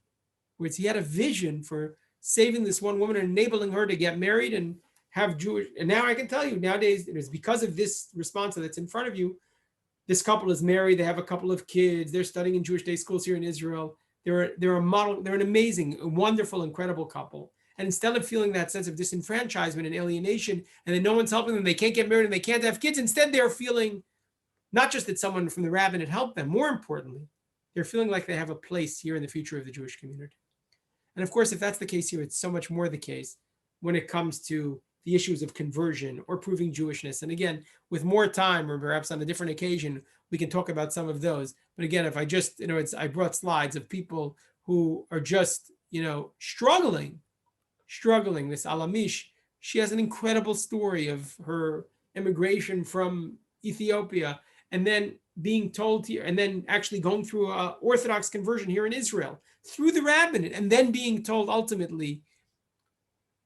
whereas he had a vision for saving this one woman and enabling her to get married and have Jewish. And now I can tell you, nowadays, it is because of this response that's in front of you. This couple is married. They have a couple of kids. They're studying in Jewish day schools here in Israel. They're a model. They're an amazing, wonderful, incredible couple. And instead of feeling that sense of disenfranchisement and alienation, and that no one's helping them, they can't get married and they can't have kids. Instead, they're feeling not just that someone from the rabbinate helped them. More importantly, they're feeling like they have a place here in the future of the Jewish community. And of course, if that's the case here, it's so much more the case when it comes to the issues of conversion or proving Jewishness. And again, with more time, or perhaps on a different occasion, we can talk about some of those. But again, if I just, I brought slides of people who are just, struggling. This Alamish, she has an incredible story of her immigration from Ethiopia and then being told here, and then actually going through an Orthodox conversion here in Israel through the rabbinate, and then being told ultimately,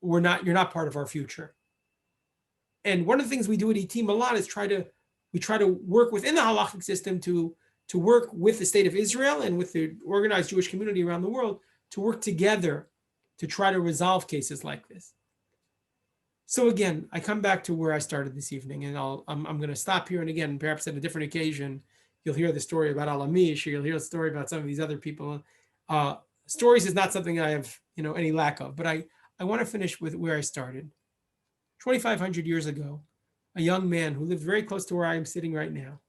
you're not part of our future. And one of the things we do at ITIM a lot is we try to work within the halachic system to work with the state of Israel and with the organized Jewish community around the world to work together to try to resolve cases like this. So again, I come back to where I started this evening, and I'm going to stop here. And again, perhaps at a different occasion, you'll hear the story about Alamish, or you'll hear the story about some of these other people. Stories is not something I have, any lack of, but I want to finish with where I started. 2,500 years ago, a young man who lived very close to where I am sitting right now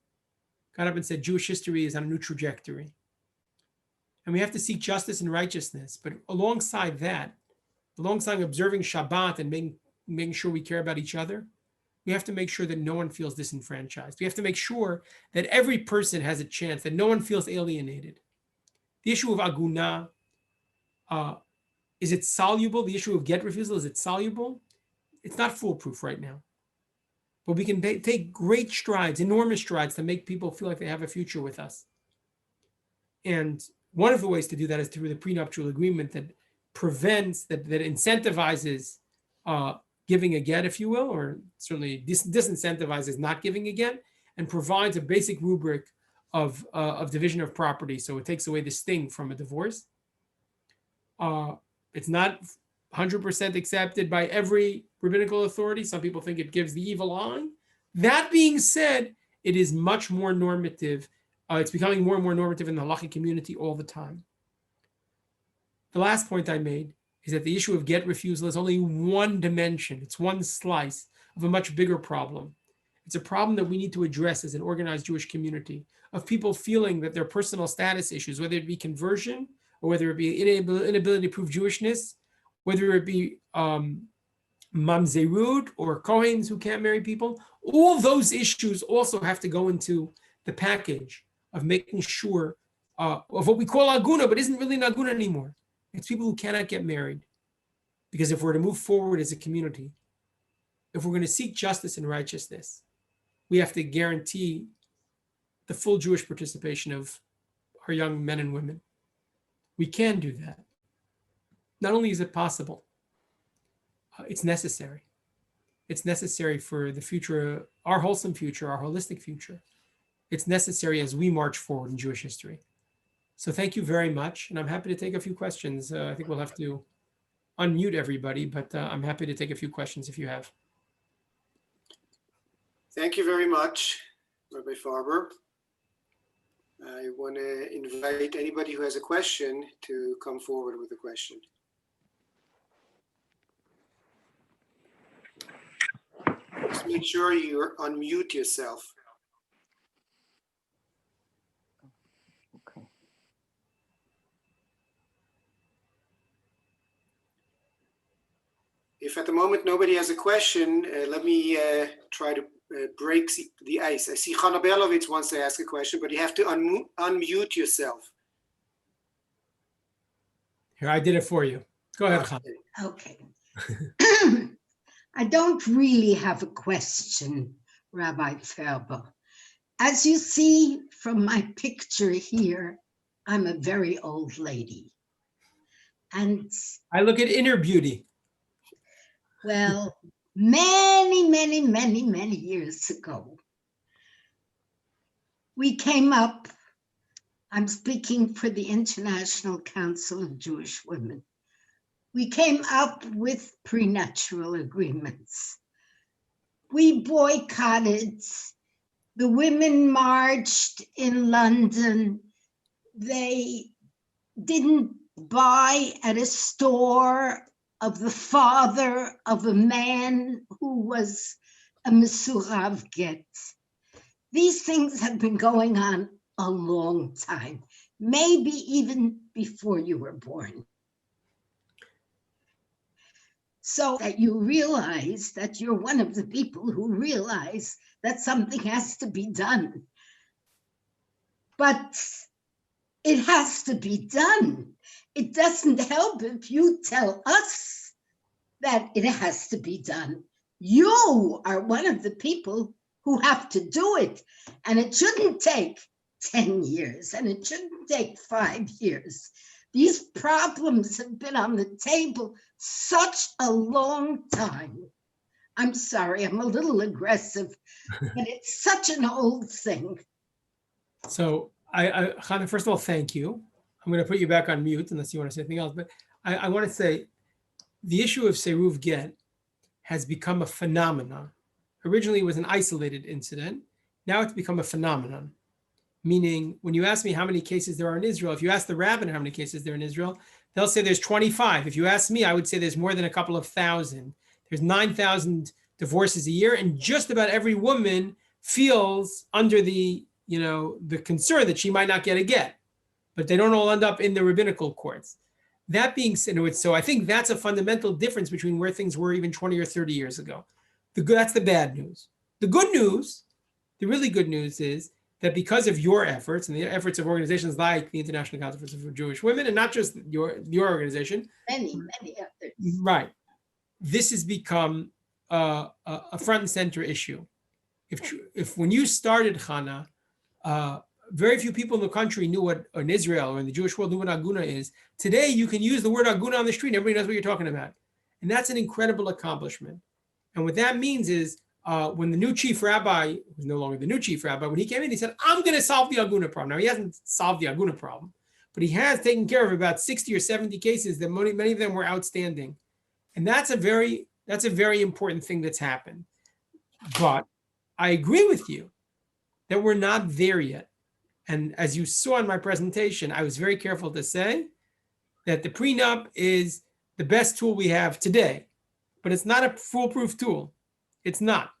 got up and said, Jewish history is on a new trajectory. And we have to seek justice and righteousness. But alongside that, alongside observing Shabbat and making sure we care about each other, we have to make sure that no one feels disenfranchised. We have to make sure that every person has a chance, that no one feels alienated. The issue of Aguna, is it soluble? The issue of get refusal, is it soluble? It's not foolproof right now. But we can take great strides, enormous strides, to make people feel like they have a future with us. And one of the ways to do that is through the prenuptial agreement that prevents, that incentivizes giving a get, if you will, or certainly disincentivizes not giving a get, and provides a basic rubric of division of property. So it takes away the sting from a divorce. It's not 100% accepted by every rabbinical authority. Some people think it gives the evil eye. That being said, it is much more normative. It's becoming more and more normative in the halachic community all the time. The last point I made is that the issue of get refusal is only one dimension. It's one slice of a much bigger problem. It's a problem that we need to address as an organized Jewish community, of people feeling that their personal status issues, whether it be conversion or whether it be inability to prove Jewishness, whether it be mamzerut or kohens who can't marry people, all those issues also have to go into the package of making sure of what we call aguna, but isn't really an aguna anymore. It's people who cannot get married. Because if we're to move forward as a community, if we're going to seek justice and righteousness, we have to guarantee the full Jewish participation of our young men and women. We can do that. Not only is it possible, it's necessary. It's necessary for the future, our wholesome future, our holistic future. It's necessary as we march forward in Jewish history. So thank you very much. And I'm happy to take a few questions. I think we'll have to unmute everybody, but I'm happy to take a few questions if you have. Thank you very much, Rabbi Farber. I want to invite anybody who has a question to come forward with a question. Just make sure you unmute yourself. Okay. If at the moment nobody has a question, let me try to break the ice. I see Chana Belovitz wants to ask a question, but you have to unmute yourself. Here, I did it for you. Go ahead, Chana. Okay. I don't really have a question, Rabbi Farber. As you see from my picture here, I'm a very old lady. And I look at inner beauty. well, many years ago, we came up, I'm speaking for the International Council of Jewish Women. We came up with prenuptial agreements. We boycotted, the women marched in London. They didn't buy at a store of the father of a man who was a mesurav get. These things have been going on a long time, maybe even before you were born. So that you realize that you're one of the people who realize that something has to be done. But it has to be done. It doesn't help if you tell us that it has to be done. You are one of the people who have to do it. And it shouldn't take 10 years and it shouldn't take 5 years. These problems have been on the table such a long time. I'm sorry, I'm a little aggressive, but it's such an old thing. So, Chana, first of all, thank you. I'm going to put you back on mute unless you want to say anything else. But I want to say the issue of Seruv Get has become a phenomenon. Originally, it was an isolated incident. Now it's become a phenomenon. Meaning, when you ask me how many cases there are in Israel, if you ask the rabbin how many cases there are in Israel, they'll say there's 25. If you ask me, I would say there's more than a couple of thousand. There's 9,000 divorces a year, and just about every woman feels under the concern that she might not get a get, but they don't all end up in the rabbinical courts. That being said, so I think that's a fundamental difference between where things were even 20 or 30 years ago. That's the bad news. The good news, the really good news is that because of your efforts and the efforts of organizations like the International Council for Jewish Women, and not just your organization, Many efforts. right? This has become a front and center issue. If when you started, Chana, very few people in the country knew what, in Israel or in the Jewish world, knew what Aguna is. Today, you can use the word Aguna on the street and everybody knows what you're talking about. And that's an incredible accomplishment. And what that means is when the new chief rabbi, who's no longer the new chief rabbi, when he came in, he said, I'm going to solve the Aguna problem. Now, he hasn't solved the Aguna problem, but he has taken care of about 60 or 70 cases that many of them were outstanding. And that's a very important thing that's happened. But I agree with you that we're not there yet. And as you saw in my presentation, I was very careful to say that the prenup is the best tool we have today, but it's not a foolproof tool. It's not.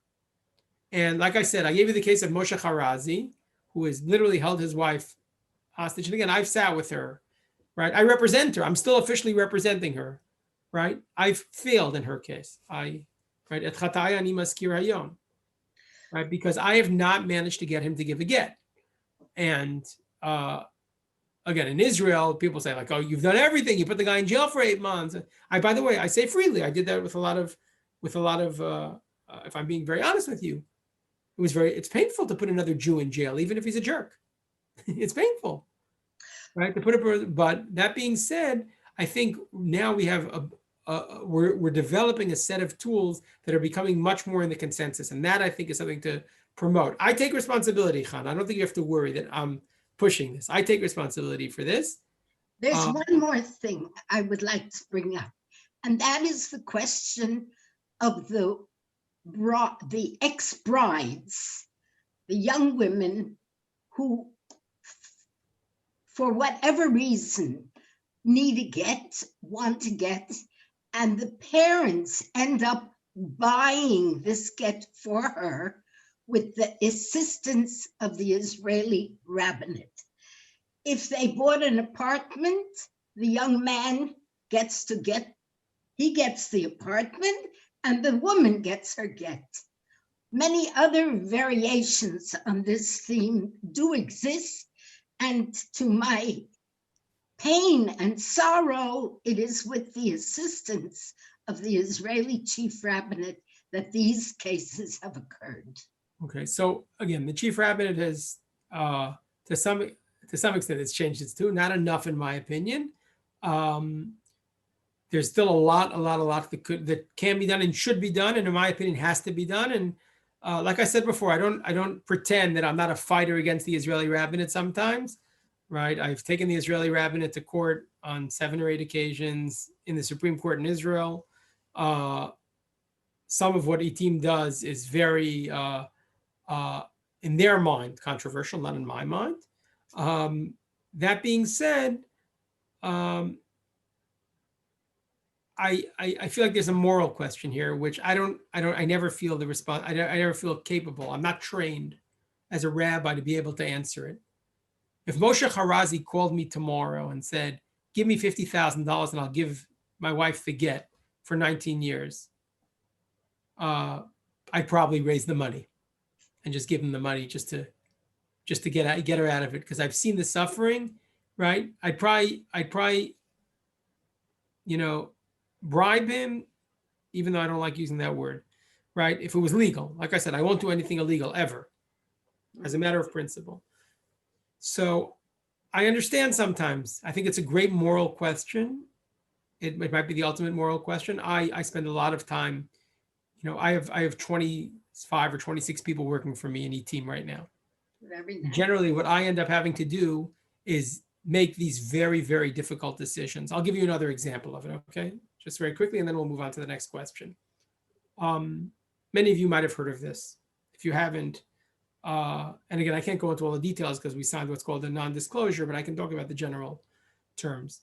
And like I said, I gave you the case of Moshe Harazi, who has literally held his wife hostage. And again, I've sat with her right? I represent her. I'm still officially representing her, right? I've failed in her case. Right? Et chataya ani maskir hayon, right? Because I have not managed to get him to give a get. And again, in Israel, people say like, oh, you've done everything. You put the guy in jail for 8 months. By the way, I say freely, I did that with a lot of, if I'm being very honest with you, it's painful to put another Jew in jail, even if he's a jerk. It's painful, right? But that being said, I think now we have we're developing a set of tools that are becoming much more in the consensus. And that I think is something to promote. I take responsibility, Khan. I don't think you have to worry that I'm pushing this. I take responsibility for this. There's one more thing I would like to bring up, and that is the question of the ex-brides, the young women who, for whatever reason, want to get, and the parents end up buying this get for her with the assistance of the Israeli rabbinate. If they bought an apartment, the young man gets the apartment and the woman gets her get. Many other variations on this theme do exist, and to my pain and sorrow, it is with the assistance of the Israeli chief rabbinate that these cases have occurred. Okay, so again, the chief rabbinate has, to some extent, it's changed its tune. Not enough, in my opinion. There's still a lot that can be done and should be done, and in my opinion, has to be done. And like I said before, I don't pretend that I'm not a fighter against the Israeli rabbinate. Sometimes, right? I've taken the Israeli rabbinate to court on 7 or 8 occasions in the Supreme Court in Israel. Some of what ITIM does is very in their mind, controversial, not in my mind. That being said, I feel like there's a moral question here, which I never feel the response. I never feel capable. I'm not trained as a rabbi to be able to answer it. If Moshe Harazi called me tomorrow and said, give me $50,000 and I'll give my wife the get for 19 years, I'd probably raise the money and just give him the money just to get her out of it, because I've seen the suffering, right? I'd probably bribe him, even though I don't like using that word, right? If it was legal. Like I said, I won't do anything illegal ever, as a matter of principle. So I understand sometimes. I think it's a great moral question. It might be the ultimate moral question. I spend a lot of time, I have 25 or 26 people working for me in ITIM right now. Generally, what I end up having to do is make these very, very difficult decisions. I'll give you another example of it, okay? Just very quickly, and then we'll move on to the next question. Many of you might have heard of this. If you haven't, and again, I can't go into all the details because we signed what's called a non-disclosure, but I can talk about the general terms.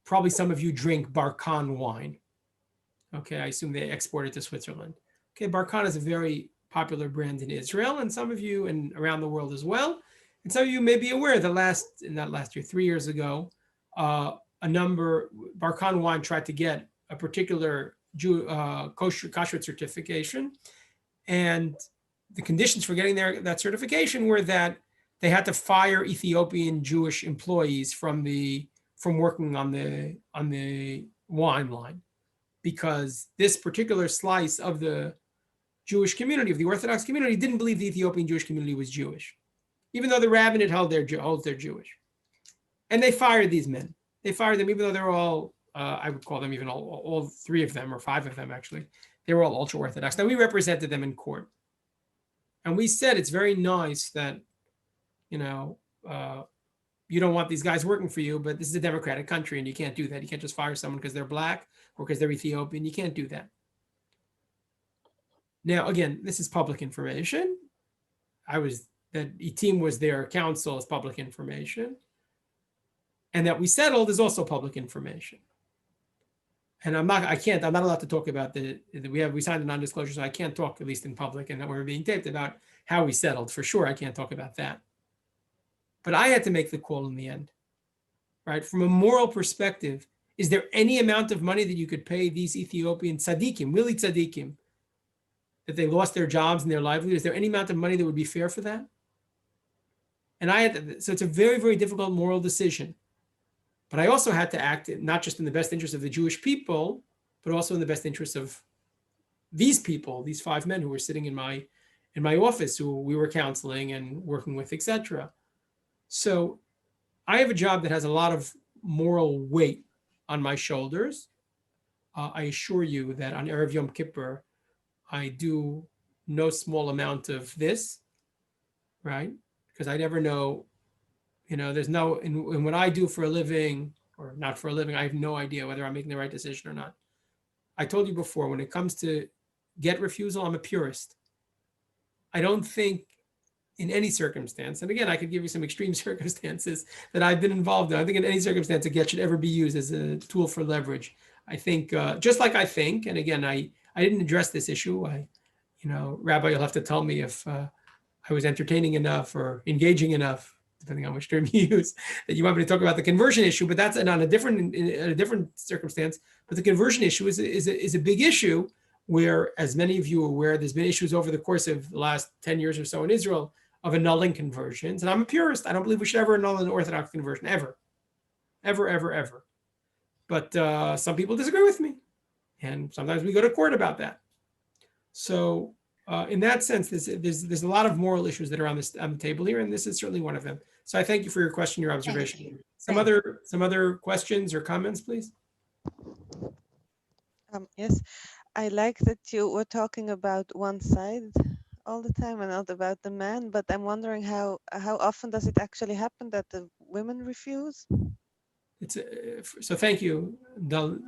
Probably some of you drink Barkan wine. Okay, I assume they export it to Switzerland. Okay, Barkan is a very popular brand in Israel, and some of you and around the world as well. And some of you may be aware that 3 years ago, Barkan wine tried to get a particular kosher certification, and the conditions for getting that certification were that they had to fire Ethiopian Jewish employees from working on the wine line, because this particular slice of the Jewish community, of the Orthodox community, didn't believe the Ethiopian Jewish community was Jewish, even though the rabbinate holds they're Jewish. And they fired these men. They fired them, even though they're all, I would call them even all 3 of them, or 5 of them actually, they were all ultra-Orthodox. Now, we represented them in court. And we said, it's very nice that, you don't want these guys working for you, but this is a democratic country and you can't do that. You can't just fire someone because they're black or because they're Ethiopian. You can't do that. Now, again, this is public information. That ITIM was their counsel as public information. And that we settled is also public information. And I'm not allowed to talk about we signed a non-disclosure, so I can't talk, at least in public, and that we're being taped, about how we settled. For sure, I can't talk about that. But I had to make the call in the end, right? From a moral perspective, is there any amount of money that you could pay these Ethiopian tzaddikim, really tzaddikim, that they lost their jobs and their livelihood? Is there any amount of money that would be fair for that? And so it's a very, very difficult moral decision. But I also had to act not just in the best interest of the Jewish people, but also in the best interest of these people, these 5 men who were sitting in my office, who we were counseling and working with, etc. So I have a job that has a lot of moral weight on my shoulders. I assure you that on Erev Yom Kippur, I do no small amount of this, right? Because I never know, there's no, in what I do for a living or not for a living, I have no idea whether I'm making the right decision or not. I told you before, when it comes to get refusal, I'm a purist. I don't think in any circumstance, and again, I could give you some extreme circumstances that I've been involved in. I think in any circumstance, a get should ever be used as a tool for leverage. I think, just like I think, and again, I didn't address this issue. Rabbi, you'll have to tell me if I was entertaining enough or engaging enough, depending on which term you use, that you want me to talk about the conversion issue, but that's on a different circumstance. But the conversion issue is a big issue where, as many of you are aware, there's been issues over the course of the last 10 years or so in Israel of annulling conversions. And I'm a purist. I don't believe we should ever annul an Orthodox conversion, ever. But some people disagree with me. And sometimes we go to court about that. So in that sense, there's a lot of moral issues that are on the table here, and this is certainly one of them. So I thank you for your question, your observation. Thank you. Some other questions or comments, please? Yes, I like that you were talking about one side all the time and not about the man, but I'm wondering how often does it actually happen that the women refuse? So thank you.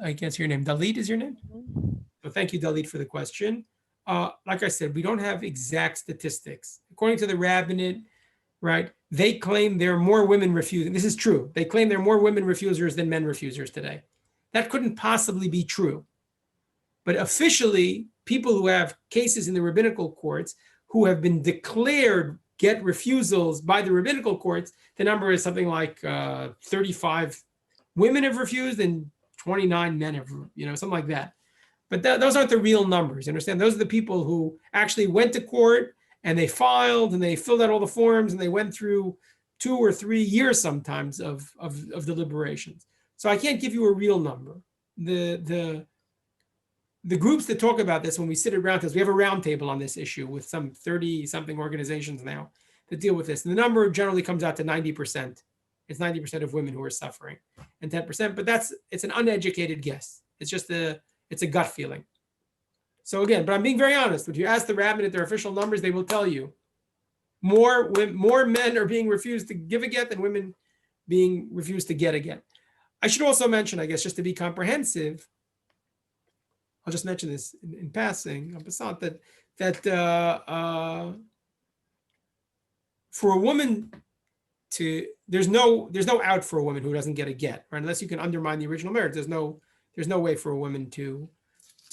I can't see your name. Dalit is your name? Mhm. So thank you, Dalit, for the question. Like I said, we don't have exact statistics. According to the rabbinate, right, they claim there are more women refusing. This is true. They claim there are more women refusers than men refusers today. That couldn't possibly be true. But officially, people who have cases in the rabbinical courts who have been declared get refusals by the rabbinical courts, the number is something like 35 women have refused and 29 men have, something like that. But those aren't the real numbers, you understand? Those are the people who actually went to court and they filed and they filled out all the forms and they went through 2 or 3 years sometimes of deliberations. So I can't give you a real number. The groups that talk about this, when we sit at round tables, we have a round table on this issue with some 30 something organizations now that deal with this. And the number generally comes out to 90%. It's 90% of women who are suffering and 10%, but it's an uneducated guess. It's a gut feeling. So again, but I'm being very honest. If you ask the rabbinate their official numbers, they will tell you more men are being refused to give a get than women being refused to get a get. I should also mention, I guess, just to be comprehensive, I'll just mention this in passing, that for a woman there's no out for a woman who doesn't get a get, right? Unless you can undermine the original marriage, there's no way for a woman to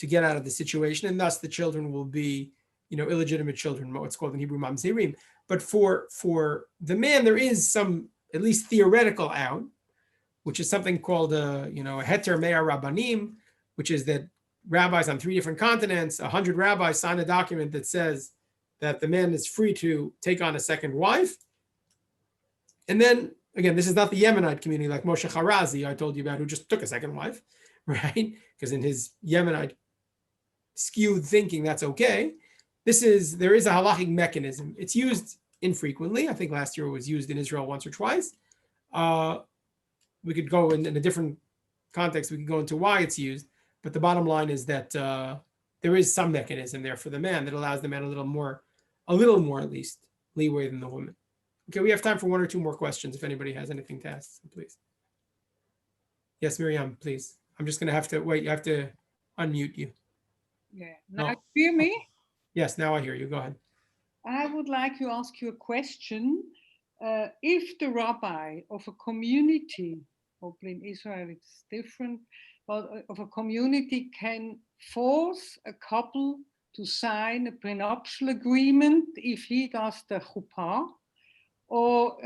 get out of the situation, and thus the children will be, illegitimate children, what's called in Hebrew mamzerim. But for the man, there is some, at least theoretical out, which is something called a heter mea rabbanim, which is that rabbis on 3 different continents, 100 rabbis sign a document that says that the man is free to take on a second wife. And then, again, this is not the Yemenite community like Moshe Harazi I told you about, who just took a second wife, right? Because in his Yemenite skewed thinking, that's okay. There is a halachic mechanism. It's used infrequently. I think last year it was used in Israel once or twice. We could go in a different context. We could go into why it's used. But the bottom line is that there is some mechanism there for the man that allows the man a little more at least, leeway than the woman. Okay, we have time for 1 or 2 more questions if anybody has anything to ask, please. Yes, Miriam, please. I'm just going to have to wait. You have to unmute you. Yeah. Now, you hear me? Yes, now I hear you. Go ahead. I would like to ask you a question. If the rabbi of a community, hopefully in Israel it's different, but of a community can force a couple to sign a prenuptial agreement if he does the chuppah, or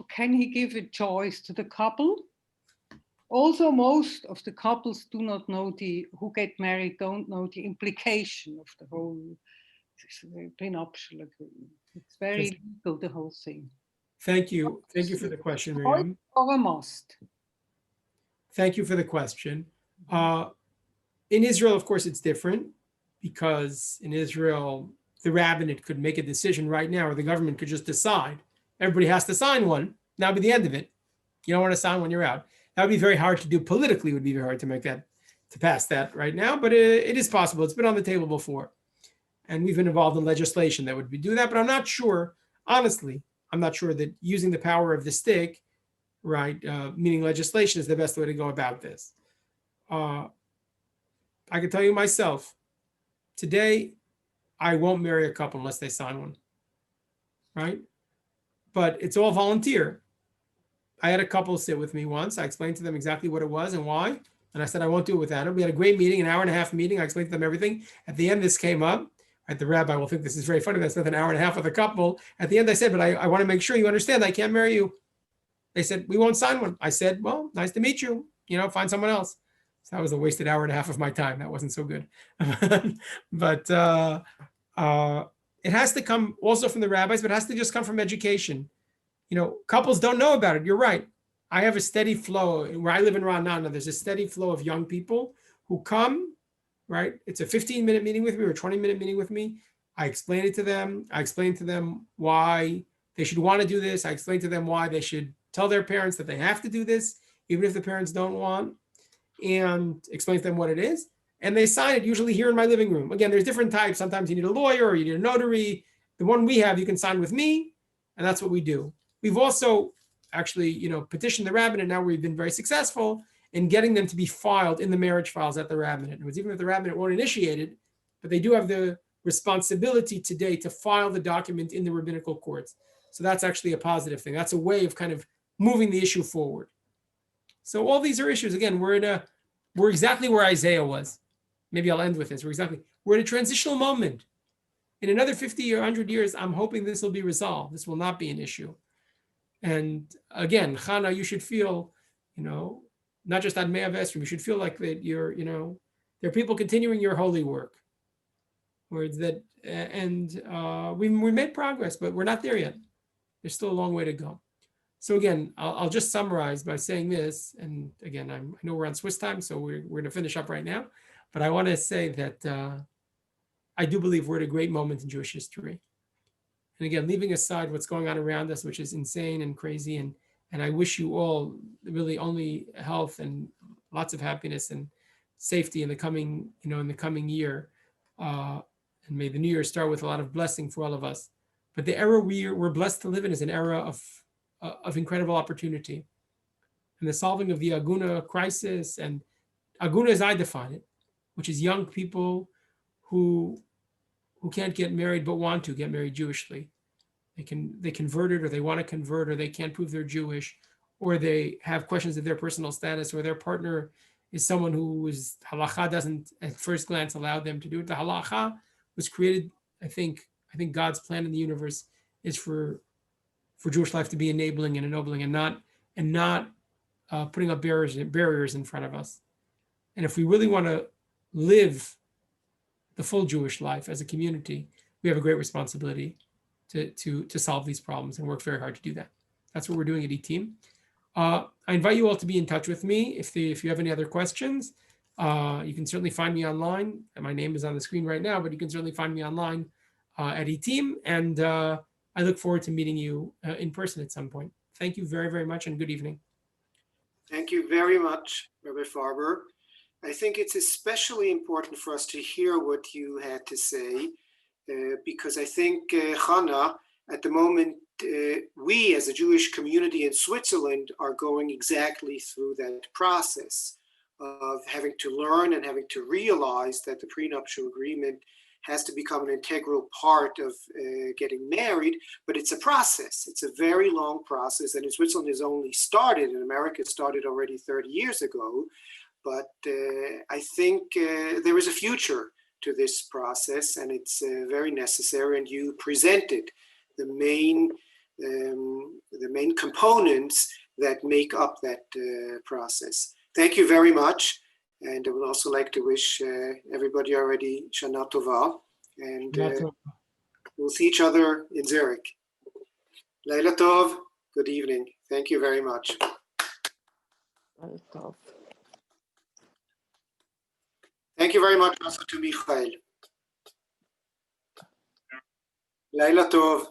can he give a choice to the couple? Also, most of the couples do not know who get married don't know the implication of the whole prenuptial agreement. It's very legal, the whole thing. Thank you. Thank you for the question, Miriam. Or a must. Thank you for the question. In Israel, of course, it's different because in Israel, the rabbinate could make a decision right now, or the government could just decide. Everybody has to sign one. That'll be the end of it. You don't want to sign one, you're out. That would be very hard to do politically. It would be very hard to make that, to pass that right now, but it is possible. It's been on the table before. And we've been involved in legislation that would do that, but I'm not sure, honestly, I'm not sure that using the power of the stick, right, meaning legislation, is the best way to go about this. I can tell you myself, today, I won't marry a couple unless they sign one, right? But it's all volunteer. I had a couple sit with me once. I explained to them exactly what it was and why. And I said, I won't do it without it. We had a great meeting, an hour and a half meeting. I explained to them everything. At the end, this came up. Right, the rabbi will think this is very funny. I spent an hour and a half with a couple. At the end, I said, but I want to make sure you understand I can't marry you. They said, we won't sign one. I said, well, nice to meet you. Find someone else. So that was a wasted hour and a half of my time. That wasn't so good. But it has to come also from the rabbis, but it has to just come from education. Couples don't know about it. You're right. I have a steady flow. Where I live in Ra'anana, there's a steady flow of young people who come, right? It's a 15-minute meeting with me or a 20-minute meeting with me. I explain it to them. I explain to them why they should want to do this. I explain to them why they should tell their parents that they have to do this, even if the parents don't want, and explain to them what it is. And they sign it usually here in my living room. Again, there's different types. Sometimes you need a lawyer or you need a notary. The one we have, you can sign with me, and that's what we do. We've also actually, petitioned the rabbinate. Now we've been very successful in getting them to be filed in the marriage files at the rabbinate. It was even if the rabbinate won't initiate it, but they do have the responsibility today to file the document in the rabbinical courts. So that's actually a positive thing. That's a way of kind of moving the issue forward. So all these are issues. Again, we're exactly where Isaiah was. Maybe I'll end with this. We're in a transitional moment. In another 50 or 100 years, I'm hoping this will be resolved. This will not be an issue. And again, Chana, you should feel, not just on Mea Vestrum, you should feel like that you're, there are people continuing your holy work. We made progress, but we're not there yet. There's still a long way to go. So again, I'll just summarize by saying this. And again, I know we're on Swiss time, so we're going to finish up right now. But I want to say that I do believe we're at a great moment in Jewish history. And again, leaving aside what's going on around us, which is insane and crazy, and I wish you all really only health and lots of happiness and safety in the coming, year. And may the new year start with a lot of blessing for all of us. But the era we're blessed to live in is an era of incredible opportunity. And the solving of the Aguna crisis, and Aguna as I define it, which is young people who can't get married but want to get married Jewishly. They converted, or they want to convert, or they can't prove they're Jewish, or they have questions of their personal status, or their partner is someone who is halacha doesn't at first glance allow them to do it. The halacha was created, I think God's plan in the universe is for Jewish life to be enabling and ennobling, and not putting up barriers in front of us. And if we really want to live the full Jewish life as a community, we have a great responsibility to solve these problems and work very hard to do that. That's what we're doing at ITIM. I invite you all to be in touch with me if you have any other questions. You can certainly find me online. My name is on the screen right now, but you can certainly find me online at ITIM. And I look forward to meeting you in person at some point. Thank you very, very much, and good evening. Thank you very much, Rabbi Farber. I think it's especially important for us to hear what you had to say, because I think, Chana, at the moment, we as a Jewish community in Switzerland are going exactly through that process of having to learn and having to realize that the prenuptial agreement has to become an integral part of getting married, but it's a process. It's a very long process, and in Switzerland has only started. In America, it started already 30 years ago. But I think there is a future to this process, and it's very necessary. And you presented the main the main components that make up that process. Thank you very much. And I would also like to wish everybody already Shana Tova. And we'll see each other in Zurich. Laila Tov, good evening. Thank you very much. Thank you very much also to Michael. Laila Tov.